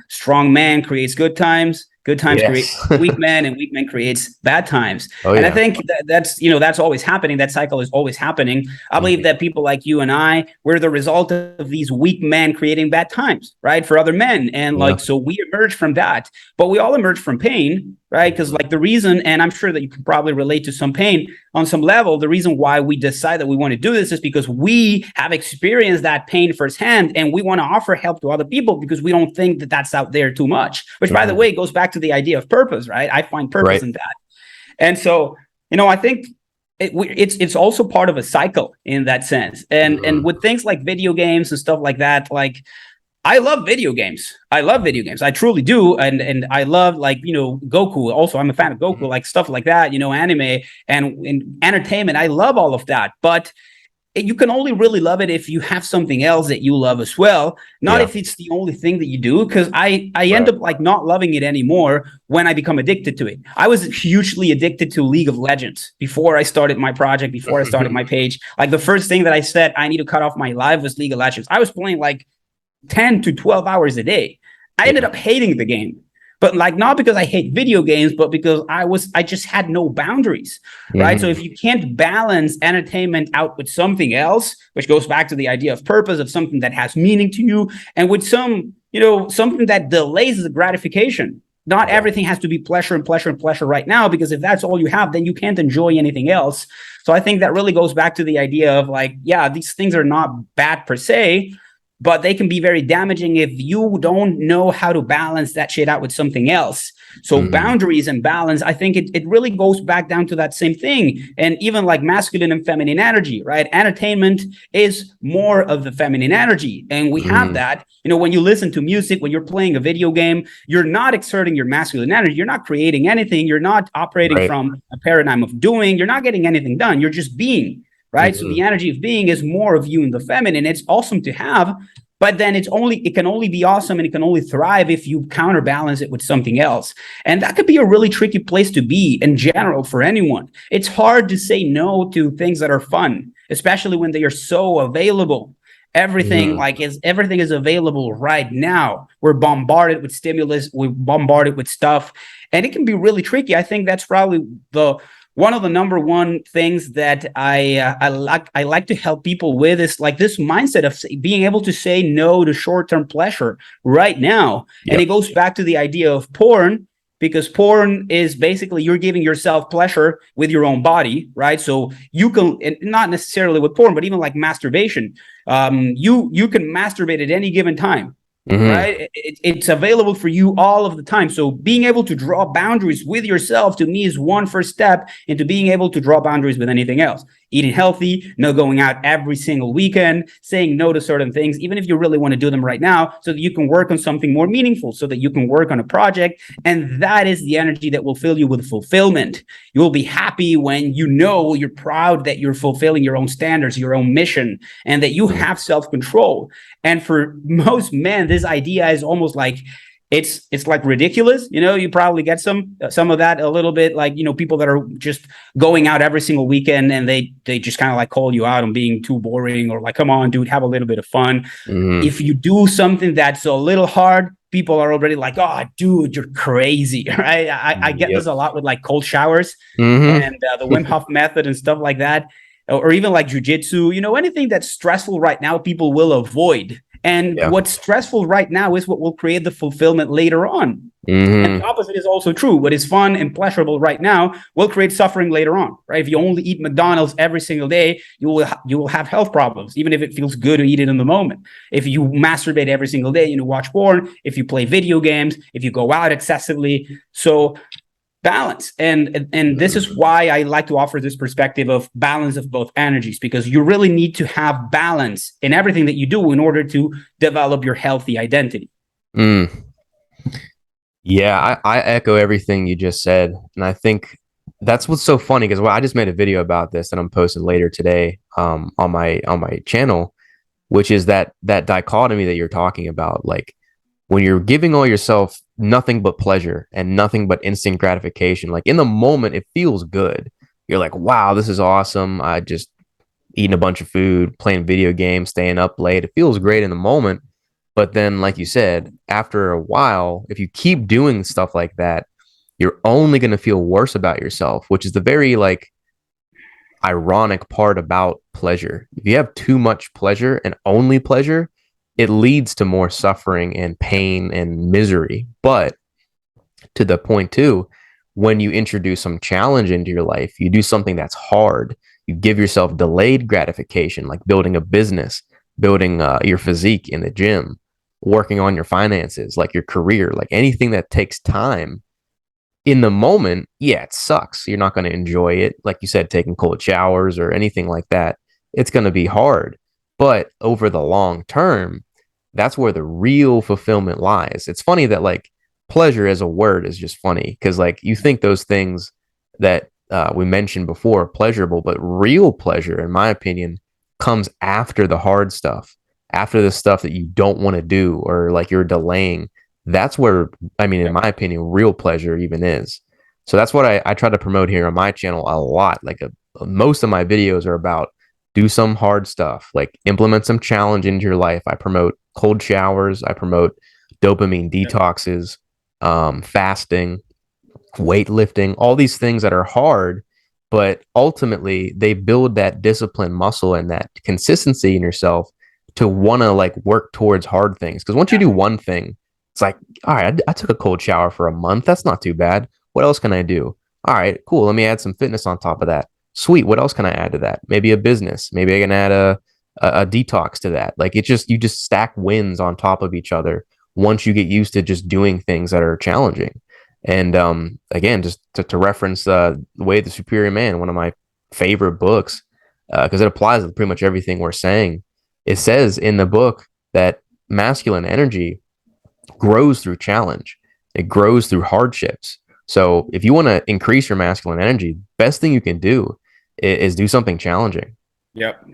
strong man creates good times create Yes. weak men, and weak men creates bad times. Oh And I yeah. think that's always happening. That cycle is always happening. I believe Mhm. that people like you and I, we're the result of these weak men creating bad times, right, for other men. And Yeah. like, so we emerge from that, but we all emerge from pain, right? Because Mhm. like the reason, and I'm sure that you can probably relate to some pain on some level, the reason why we decide that we want to do this is because we have experienced that pain firsthand, and we want to offer help to other people because we don't think that that's out there too much, which by the Mhm. way goes back to the idea of purpose, right? I find purpose Right. in that. And so, I think it's also part of a cycle in that sense. And Mhm. with things like video games and stuff like that, like I love video games. I love video games. I truly do. And I love, like, Goku. Also, I'm a fan of Goku, Mhm. like stuff like that, anime and entertainment. I love all of that. But you can only really love it if you have something else that you love as well, not Yeah. if it's the only thing that you do. Because I end Right. up like not loving it anymore when I become addicted to it. I was hugely addicted to League of Legends before I started my project, before I started my page. Like the first thing that I said I need to cut off my life was League of Legends. I was playing like 10 to 12 hours a day. I ended Yeah. up hating the game, but like not because I hate video games, but because I just had no boundaries, right? So Mhm. if you can't balance entertainment out with something else, which goes back to the idea of purpose, of something that has meaning to you, and with something that delays the gratification. Not Yeah. everything has to be pleasure and pleasure and pleasure right now, because if that's all you have, then you can't enjoy anything else. So I think that really goes back to the idea of like, yeah, these things are not bad per se, but they can be very damaging if you don't know how to balance that shit out with something else. So Mhm. boundaries and balance, I think it really goes back down to that same thing. And even like masculine and feminine energy, right? Entertainment is more of the feminine energy. And we have Mhm. that, when you listen to music, when you're playing a video game, you're not exerting your masculine energy. You're not creating anything. You're not operating Right. from a paradigm of doing. You're not getting anything done. You're just being. Right. So the Mhm. energy of being is more of you in the feminine. It's awesome to have, but then it can only be awesome, and it can only thrive if you counterbalance it with something else. And that could be a really tricky place to be in general for anyone. It's hard to say no to things that are fun, especially when they are so available. Mhm. Everything is available right now. We're bombarded with stimulus, we're bombarded with stuff, and it can be really tricky. I think that's probably the one of the number one things that I like to help people with is like this mindset of being able to say no to short-term pleasure right now. And it Yep. goes back to the idea of porn, because porn is basically you're giving yourself pleasure with your own body, right? So you can, not necessarily with porn, but even like masturbation, you can masturbate at any given time. Mm-hmm. right? It's available for you all of the time. So being able to draw boundaries with yourself, to me, is one first step into being able to draw boundaries with anything else. Eating healthy, no going out every single weekend, saying no to certain things, even if you really want to do them right now, so that you can work on something more meaningful, so that you can work on a project. And that is the energy that will fill you with fulfillment. You will be happy when you know, you're proud that you're fulfilling your own standards, your own mission, and that you have self-control. And for most men, this idea is almost like, it's like ridiculous. You probably get some of that a little bit, like, people that are just going out every single weekend, and they just kind of like call you out on being too boring, or like, come on, dude, have a little bit of fun. Mm-hmm. If you do something that's a little hard, people are already like, oh, dude, you're crazy, right? I get Yep. this a lot with like cold showers Mm-hmm. and the Wim Hof method and stuff like that, or even like jujitsu. Anything that's stressful right now, people will avoid. And Yeah. what's stressful right now is what will create the fulfillment later on. And the Mm-hmm. opposite is also true. What is fun and pleasurable right now will create suffering later on, right? If you only eat McDonald's every single day, you will have health problems, even if it feels good to eat it in the moment. If you masturbate every single day, watch porn, if you play video games, if you go out excessively. So balance, and this is why I like to offer this perspective of balance of both energies, because you really need to have balance in everything that you do in order to develop your healthy identity. Mm. Yeah, I echo everything you just said. And I think that's what's so funny because I just made a video about this that I'm posting later today on my channel, which is that dichotomy that you're talking about. Like when you're giving all yourself nothing but pleasure and nothing but instant gratification, like in the moment, it feels good. You're like, wow, this is awesome. I just eating a bunch of food, playing video games, staying up late. It feels great in the moment. But then, like you said, after a while, if you keep doing stuff like that, you're only going to feel worse about yourself, which is the very like ironic part about pleasure. If you have too much pleasure and only pleasure, it leads to more suffering and pain and misery. But to the point too, when you introduce some challenge into your life, you do something that's hard, you give yourself delayed gratification, like building a business, building your physique in the gym, working on your finances, like your career, like anything that takes time. In the moment, yeah, it sucks. You're not going to enjoy it. Like you said, taking cold showers or anything like that, it's going to be hard. But over the long term, that's where the real fulfillment lies. It's funny that like pleasure as a word is just funny because like you think those things that we mentioned before are pleasurable, but real pleasure, in my opinion, comes after the hard stuff, after the stuff that you don't want to do or like you're delaying. That's where, I mean, in my opinion, real pleasure even is. So that's what I try to promote here on my channel a lot. Like most of my videos are about do some hard stuff, like implement some challenge into your life. I promote cold showers. I promote dopamine detoxes, fasting, weightlifting, all these things that are hard, but ultimately they build that discipline muscle and that consistency in yourself to want to like work towards hard things. Because once you do one thing, it's like, all right, I took a cold shower for a month. That's not too bad. What else can I do? All right, cool. Let me add some fitness on top of that. Sweet. What else can I add to that? Maybe a business. Maybe I can add a detox to that. Like it just, you just stack wins on top of each other once you get used to just doing things that are challenging. And again, just to reference The Way of the Superior Man, one of my favorite books, because it applies to pretty much everything we're saying. It says in the book that masculine energy grows through challenge. It grows through hardships. So if you want to increase your masculine energy, best thing you can do is do something challenging. Yep.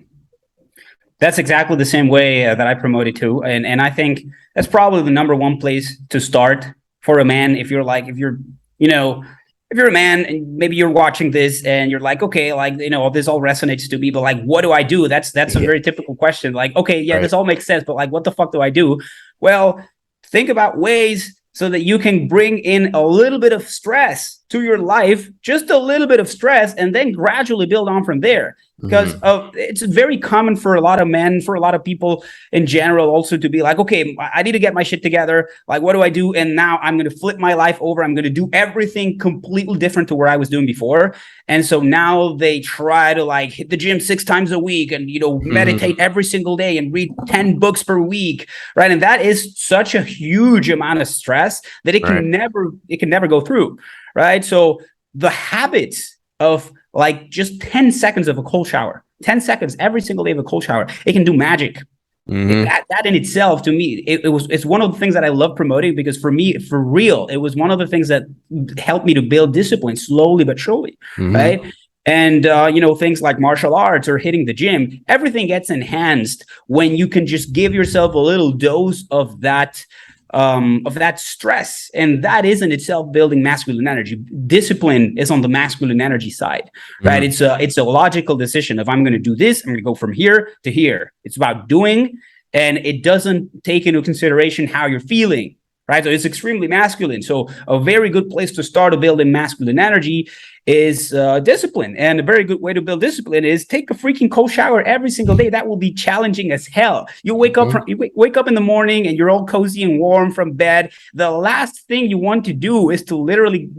That's exactly the same way that I promote it too. And I think that's probably the number one place to start for a man. If you're if you're a man and maybe you're watching this and you're like, okay, like, this all resonates to me, but like, what do I do? That's a Yeah. very typical question. Like, okay, yeah, Right. this all makes sense, but like, what the fuck do I do? Well, think about ways so that you can bring in a little bit of stress to your life, just a little bit of stress, and then gradually build on from there. Because Mm-hmm. it's very common for a lot of men, for a lot of people in general, also to be like, okay, I need to get my shit together. Like, what do I do? And now I'm going to flip my life over. I'm going to do everything completely different to where I was doing before. And so now they try to like hit the gym 6 times a week and, Mm-hmm. meditate every single day and read 10 books per week. Right. And that is such a huge amount of stress that Right. it can never go through. Right. So the habits of like just 10 seconds of a cold shower, 10 seconds every single day of a cold shower, it can do magic. Mm-hmm. That in itself, to me, it's one of the things that I love promoting, because for me, for real, it was one of the things that helped me to build discipline slowly but surely, Mm-hmm. right? And things like martial arts or hitting the gym, everything gets enhanced when you can just give yourself a little dose of that stress, and that is in itself building masculine energy. Discipline is on the masculine energy side, right? Mm-hmm. It's a logical decision. If I'm going to do this, I'm going to go from here to here. It's about doing, and it doesn't take into consideration how you're feeling, right? So it's extremely masculine. So a very good place to start to build in masculine energy is discipline. And a very good way to build discipline is take a freaking cold shower every single day. That will be challenging as hell. You wake up in the morning and you're all cozy and warm from bed. The last thing you want to do is to literally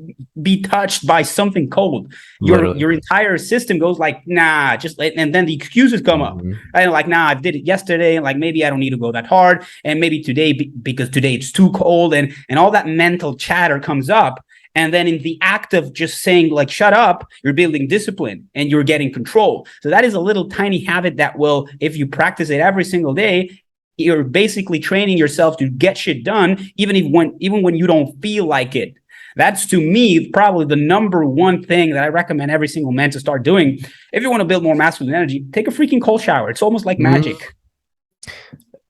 be touched by something cold. Literally. Your entire system goes like, nah, and then the excuses come up. Mm-hmm. And like, nah, I did it yesterday, and like maybe I don't need to go that hard, and maybe today because today it's too cold, and all that mental chatter comes up. And then in the act of just saying like, shut up, you're building discipline and you're getting control. So that is a little tiny habit that will, if you practice it every single day, you're basically training yourself to get shit done, even when you don't feel like it. That's, to me, probably the number one thing that I recommend every single man to start doing. If you want to build more masculine energy, take a freaking cold shower. It's almost like Mm-hmm. magic.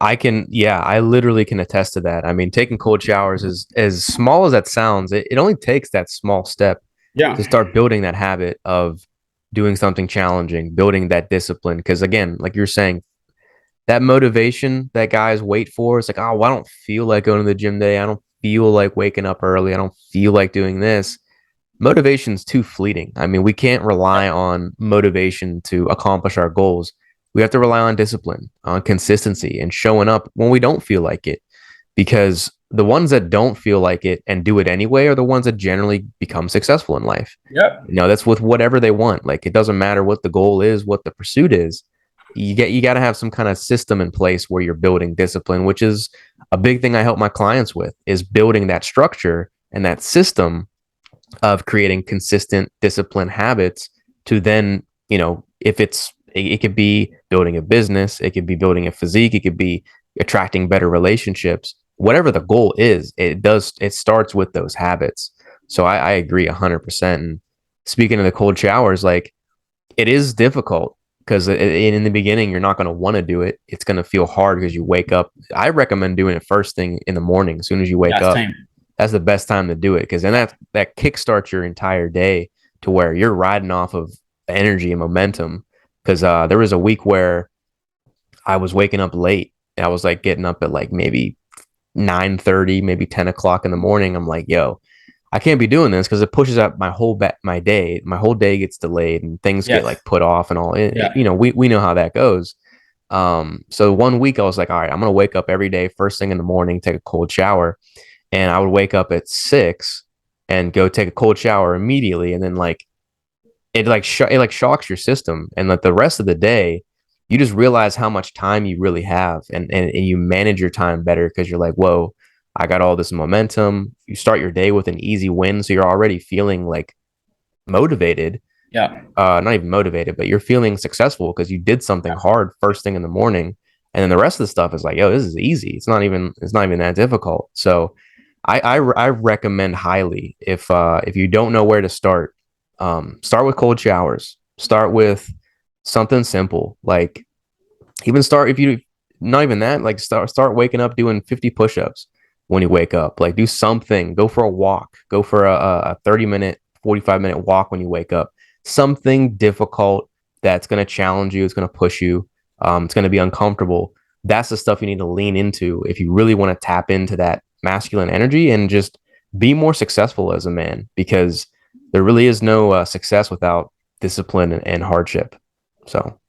I literally can attest to that. I mean, taking cold showers is as small as that sounds, it only takes that small step Yeah. to start building that habit of doing something challenging, building that discipline. Because again, like you're saying, that motivation that guys wait for, it's like, oh, well, I don't feel like going to the gym today. I don't feel like waking up early. I don't feel like doing this. Motivation's too fleeting. I mean, we can't rely on motivation to accomplish our goals. We have to rely on discipline, on consistency, and showing up when we don't feel like it. Because the ones that don't feel like it and do it anyway are the ones that generally become successful in life. Yep. That's with whatever they want. Like, it doesn't matter what the goal is, what the pursuit is. You got to have some kind of system in place where you're building discipline, which is a big thing I help my clients with, is building that structure and that system of creating consistent discipline habits to then, if it could be building a business, it could be building a physique, it could be attracting better relationships, whatever the goal is, it starts with those habits. So I agree 100%. And speaking of the cold showers, like, it is difficult because in the beginning, you're not going to want to do it. It's going to feel hard because you wake up. I recommend doing it first thing in the morning, as soon as you wake Yeah, up. same. That's the best time to do it, because then that kickstarts your entire day to where you're riding off of energy and momentum. Because there was a week where I was waking up late. I was like getting up at like maybe 9:30, maybe 10 o'clock in the morning. I'm like, yo, I can't be doing this because it pushes up my day. My whole day gets delayed and things get Yes. like put off and all. Yeah. We know how that goes. So one week I was like, all right, I'm gonna wake up every day first thing in the morning, take a cold shower, and I would wake up at 6 and go take a cold shower immediately, and then like it like shocks your system, and like the rest of the day, you just realize how much time you really have, and you manage your time better because you're like, whoa, I got all this momentum. You start your day with an easy win, so you're already feeling like motivated. Yeah. Not even motivated, but you're feeling successful because you did something hard first thing in the morning, and then the rest of the stuff is like, yo, this is easy. It's not even that difficult. So I recommend highly, if you don't know where to start, start with cold showers. Start with something simple, like even start if you not even that, like start waking up doing 50 push-ups when you wake up. Like, do something. Go for a walk. Go for a 30-minute, 45-minute walk when you wake up. Something difficult that's going to challenge you. It's going to push you. It's going to be uncomfortable. That's the stuff you need to lean into if you really want to tap into that masculine energy and just be more successful as a man. Because there really is no success without discipline and hardship. So,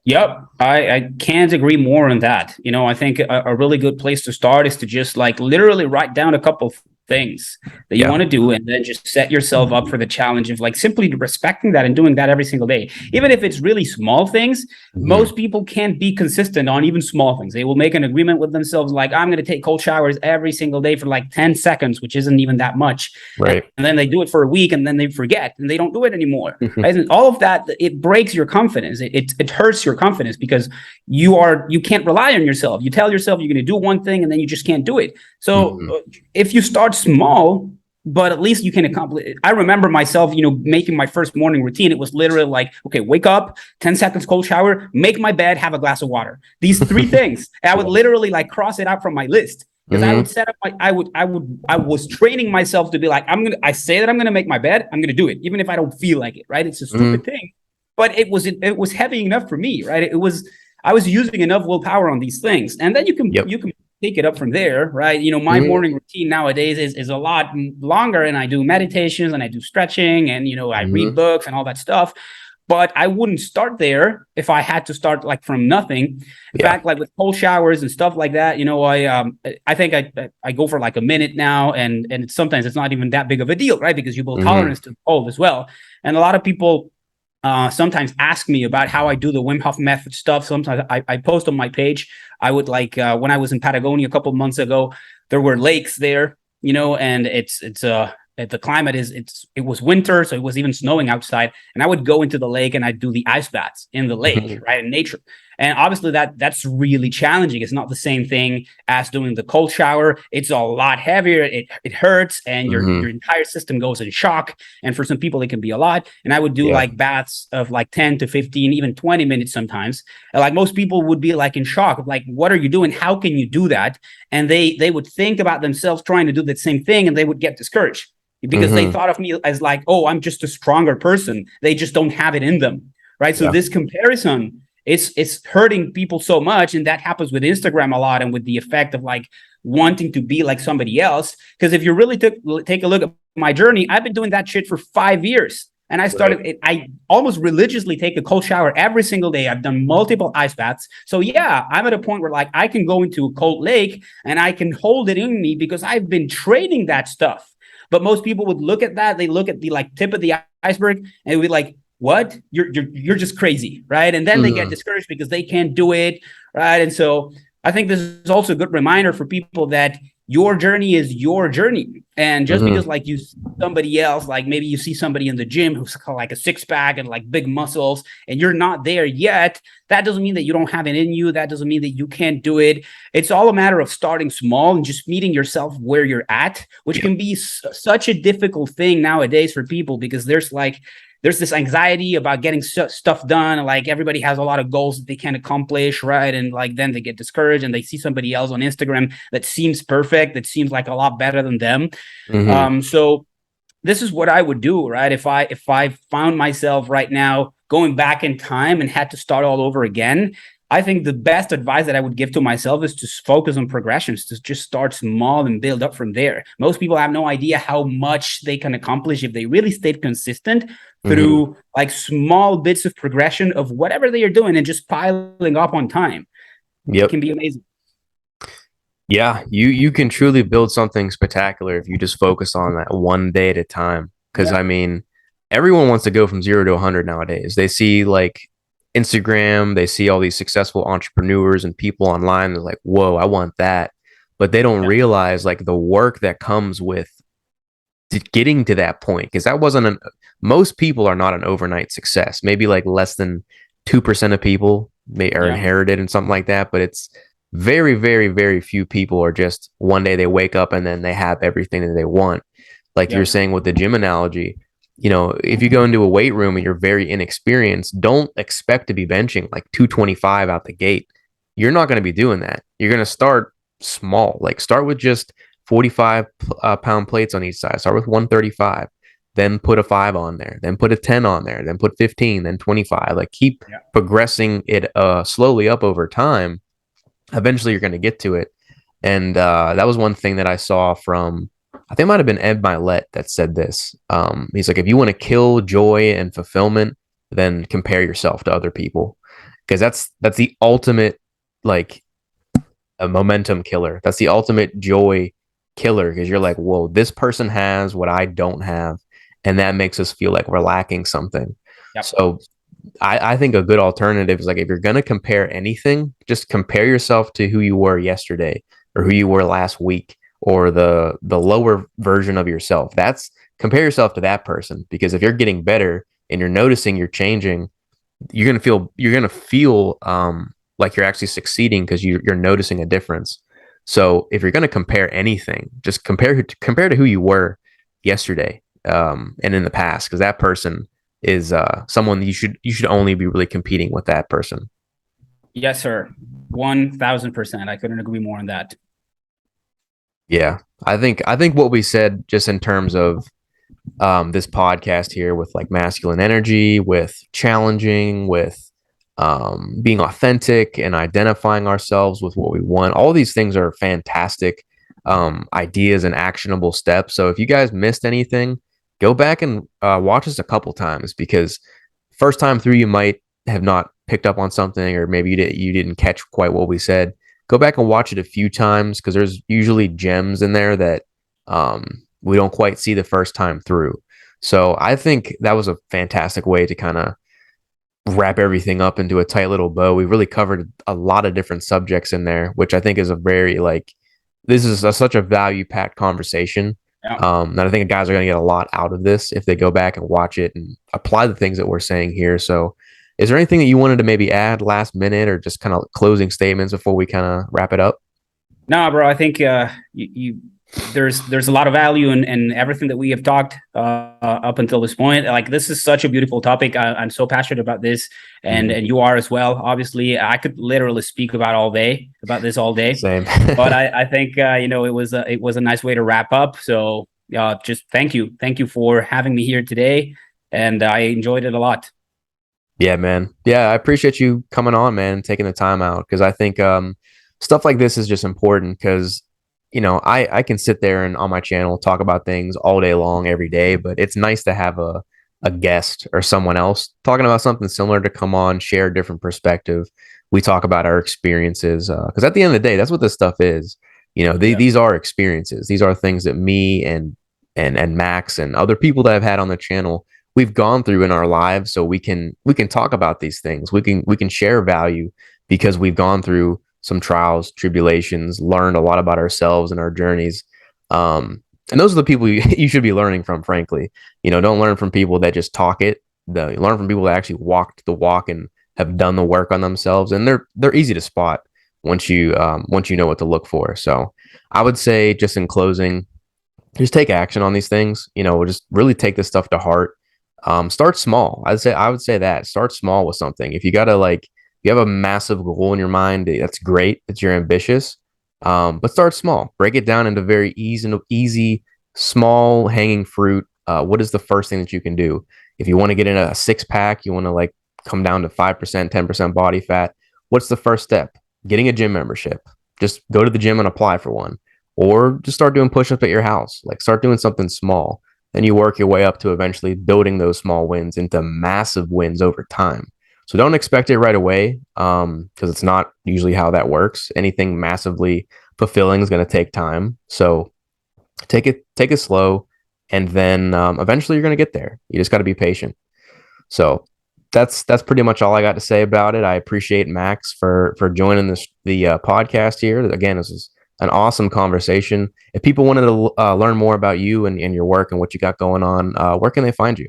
Yep, I can't agree more on that. I think a really good place to start is to just like literally write down a couple of things that you yeah. want to do, and then just set yourself up for the challenge of like simply respecting that and doing that every single day. Even if it's really small things, Hmm. most people can't be consistent on even small things. They will make an agreement with themselves like, I'm going to take cold showers every single day for like 10 seconds, which isn't even that much. And Right. then they do it for a week and then they forget and they don't do it anymore. Right? And all of that, it breaks your confidence. It hurts your confidence because you can't rely on yourself. You tell yourself you're going to do one thing and then you just can't do it. So Hmm. if you start small, but at least you can accomplish it. I remember myself, making my first morning routine. It was literally like, okay, wake up, 10 seconds cold shower, make my bed, have a glass of water. These three things. I would Yeah. literally like cross it out from my list because I would Hmm. set up I was training myself to be like, I say that I'm gonna make my bed, I'm gonna do it, even if I don't feel like it, right? It's a Hmm. stupid thing, but it was heavy enough for me, right? I was using enough willpower on these things, and then Yep. you can take it up from there, right? My Hmm. morning routine nowadays is a lot longer, and I do meditations and I do stretching, and I read Hmm. books and all that stuff. But I wouldn't start there if I had to start like from nothing. In Yeah. fact, like with cold showers and stuff like that, I think I go for like a minute now, and sometimes it's not even that big of a deal, right? Because you build Hmm. tolerance to the cold as well. And a lot of people sometimes ask me about how I do the Wim Hof method stuff. Sometimes I post on my page. I would like when I was in Patagonia a couple of months ago, there were lakes there, and it's the climate it was winter, so it was even snowing outside, and I would go into the lake and I'd do the ice baths in the lake, Hmm. right, in nature. And obviously that's really challenging. It's not the same thing as doing the cold shower. It's a lot heavier. It hurts, and your Hmm. entire system goes in shock. And for some people, it can be a lot. And I would do Yeah. like baths of like 10 to 15, even 20 minutes sometimes. And like most people would be like in shock of like, what are you doing? How can you do that? And they would think about themselves trying to do the same thing, and they would get discouraged because they Hmm. thought of me as like, oh, I'm just a stronger person. They just don't have it in them. Right. So Yeah. this comparison, it's hurting people so much. And that happens with Instagram a lot, and with the effect of like wanting to be like somebody else. Because if you really take a look at my journey, I've been doing that shit for 5 years. And Right. I almost religiously take a cold shower every single day. I've done multiple ice baths. So yeah, I'm at a point where like I can go into a cold lake and I can hold it in me because I've been training that stuff. But most people would look at that, they look at the like tip of the iceberg and be like, what? You're just crazy, right? And then they get Hmm. discouraged because they can't do it, right? And so I think this is also a good reminder for people that your journey is your journey. And just Hmm. because like you somebody else, like maybe you see somebody in the gym who's got like a six pack and like big muscles, and you're not there yet, that doesn't mean that you don't have it in you. That doesn't mean that you can't do it. It's all a matter of starting small and just meeting yourself where you're at, which Yep. can be such a difficult thing nowadays for people because there's this anxiety about getting stuff done, and like everybody has a lot of goals that they can't accomplish, right? And like then they get discouraged and they see somebody else on Instagram that seems perfect, that seems like a lot better than them. Hmm. So this is what I would do, right? If I found myself right now going back in time and had to start all over again, I think the best advice that I would give to myself is to focus on progressions, to just start small and build up from there. Most people have no idea how much they can accomplish if they really stayed consistent Hmm. through like small bits of progression of whatever they are doing and just piling up on time. It Yep. can be amazing. Yeah, you can truly build something spectacular if you just focus on that one day at a time. Because I Yeah. mean, everyone wants to go from 0 to 100 nowadays. They see like Instagram, they see all these successful entrepreneurs and people online. They're like, "Whoa, I want that," but they don't Yeah. realize like the work that comes with getting to that point. Because that wasn't an most people are not an overnight success. Maybe like less than 2% of people may are Yeah. inherited and something like that, but it's very, very, very few people are just one day they wake up and then they have everything that they want. Like you're Yeah. saying with the gym analogy, if you go into a weight room and you're very inexperienced, don't expect to be benching like 225 out the gate. You're not going to be doing that. You're going to start small. Like start with just 45 pound plates on each side. Start with 135, then put a 5 on there, then put a 10 on there, then put 15, then 25. Like keep Yeah. progressing it slowly up over time. Eventually, you're going to get to it. And that was one thing that I saw from I think it might have been Ed Milet that said this. He's like, if you want to kill joy and fulfillment, then compare yourself to other people, because that's the ultimate, like, a momentum killer. That's the ultimate joy killer, because you're like, whoa, this person has what I don't have, and that makes us feel like we're lacking something. Yep. So I think a good alternative is, like, if you're gonna compare anything, just compare yourself to who you were yesterday, or who you were last week, or the lower version of yourself. That's Compare yourself to that person, because if you're getting better and you're noticing you're changing, you're gonna feel like you're actually succeeding, because you're noticing a difference. So if you're gonna compare anything, just compare to who you were yesterday, and in the past, because that person is someone you should only be really competing with that person. Yes, sir. 1000%. I couldn't agree more on that. Yeah, I think what we said, just in terms of this podcast here, with like masculine energy, with challenging, with being authentic and identifying ourselves with what we want. All these things are fantastic ideas and actionable steps. So if you guys missed anything, go back and watch us a couple times, because first time through you might have not picked up on something, or maybe you didn't catch quite what we said. Go back and watch it a few times, because there's usually gems in there that we don't quite see the first time through. So I think that was a fantastic way to kind of wrap everything up into a tight little bow. We really covered a lot of different subjects in there, which I think is a very, like, this is such a value packed conversation. Yeah. And I think guys are going to get a lot out of this if they go back and watch it and apply the things that we're saying here. So, is there anything that you wanted to maybe add last minute, or just kind of closing statements before we kind of wrap it up? No, bro, I think you there's a lot of value in everything that we have talked up until this point. Like, this is such a beautiful topic. I'm so passionate about this, Mm, and you are as well. Obviously, I could literally speak about this all day. same. But I think it was a nice way to wrap up. So just thank you for having me here today, and I enjoyed it a lot. Yeah, man. Yeah, I appreciate you coming on, man, and taking the time out, because I think stuff like this is just important, because I can sit there and on my channel talk about things all day long every day, but it's nice to have a guest or someone else talking about something similar to come on, share a different perspective. We talk about our experiences, because at the end of the day, that's what this stuff is. Yeah. These are experiences. These are things that me and Max and other people that I've had on the channel, we've gone through in our lives, so we can talk about these things. We can share value, because we've gone through some trials, tribulations, learned a lot about ourselves and our journeys. And those are the people you should be learning from, frankly. Don't learn from people that just talk it. Learn from people that actually walked the walk and have done the work on themselves, and they're easy to spot once you know what to look for. So I would say, just in closing, just take action on these things. Just really take this stuff to heart. Start small. I would say that start small with something. If you gotta, like, you have a massive goal in your mind, that's great that you're ambitious. But start small. Break it down into very easy, small hanging fruit. What is the first thing that you can do? If you want to get in a six pack, you want to, like, come down to 5%, 10% body fat. What's the first step? Getting a gym membership. Just go to the gym and apply for one, or just start doing push-ups at your house. Like, start doing something small. Then you work your way up to eventually building those small wins into massive wins over time. So don't expect it right away, because it's not usually how that works. Anything massively fulfilling is going to take time. So take it slow, and then eventually you're going to get there. You just got to be patient. So that's pretty much all I got to say about it. I appreciate Max for joining the podcast here. Again, this is an awesome conversation. If people wanted to learn more about you and your work and what you got going on, where can they find you?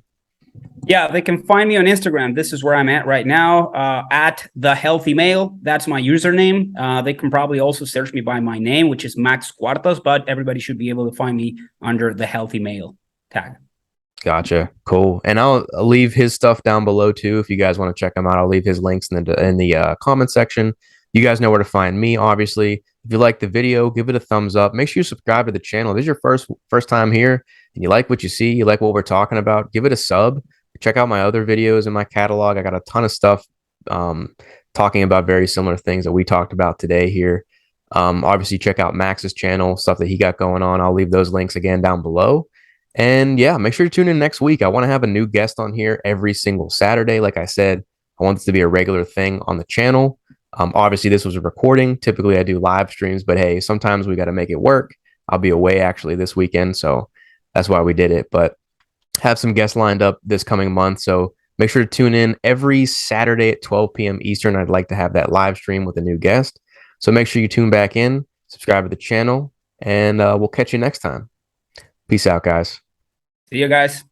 Yeah, they can find me on Instagram. This is where I'm at right now, at TheHealthyMale. That's my username. They can probably also search me by my name, which is Max Cuartos, but everybody should be able to find me under the Healthy Male tag. Gotcha. Cool. And I'll leave his stuff down below too. If you guys want to check him out, I'll leave his links in the comment section. You guys know where to find me, obviously. If you like the video, give it a thumbs up. Make sure you subscribe to the channel. This is your first time here and you like what you see, you like what we're talking about, give it a sub. Check out my other videos in my catalog. I got a ton of stuff talking about very similar things that we talked about today here. Obviously, check out Max's channel, stuff that he got going on. I'll leave those links again down below. And yeah, make sure to tune in next week. I want to have a new guest on here every single Saturday. Like I said, I want this to be a regular thing on the channel. Obviously, this was a recording. Typically, I do live streams, but hey, sometimes we got to make it work. I'll be away actually this weekend, so that's why we did it. But have some guests lined up this coming month. So make sure to tune in every Saturday at 12 p.m. Eastern. I'd like to have that live stream with a new guest. So make sure you tune back in, subscribe to the channel, and we'll catch you next time. Peace out, guys. See you guys.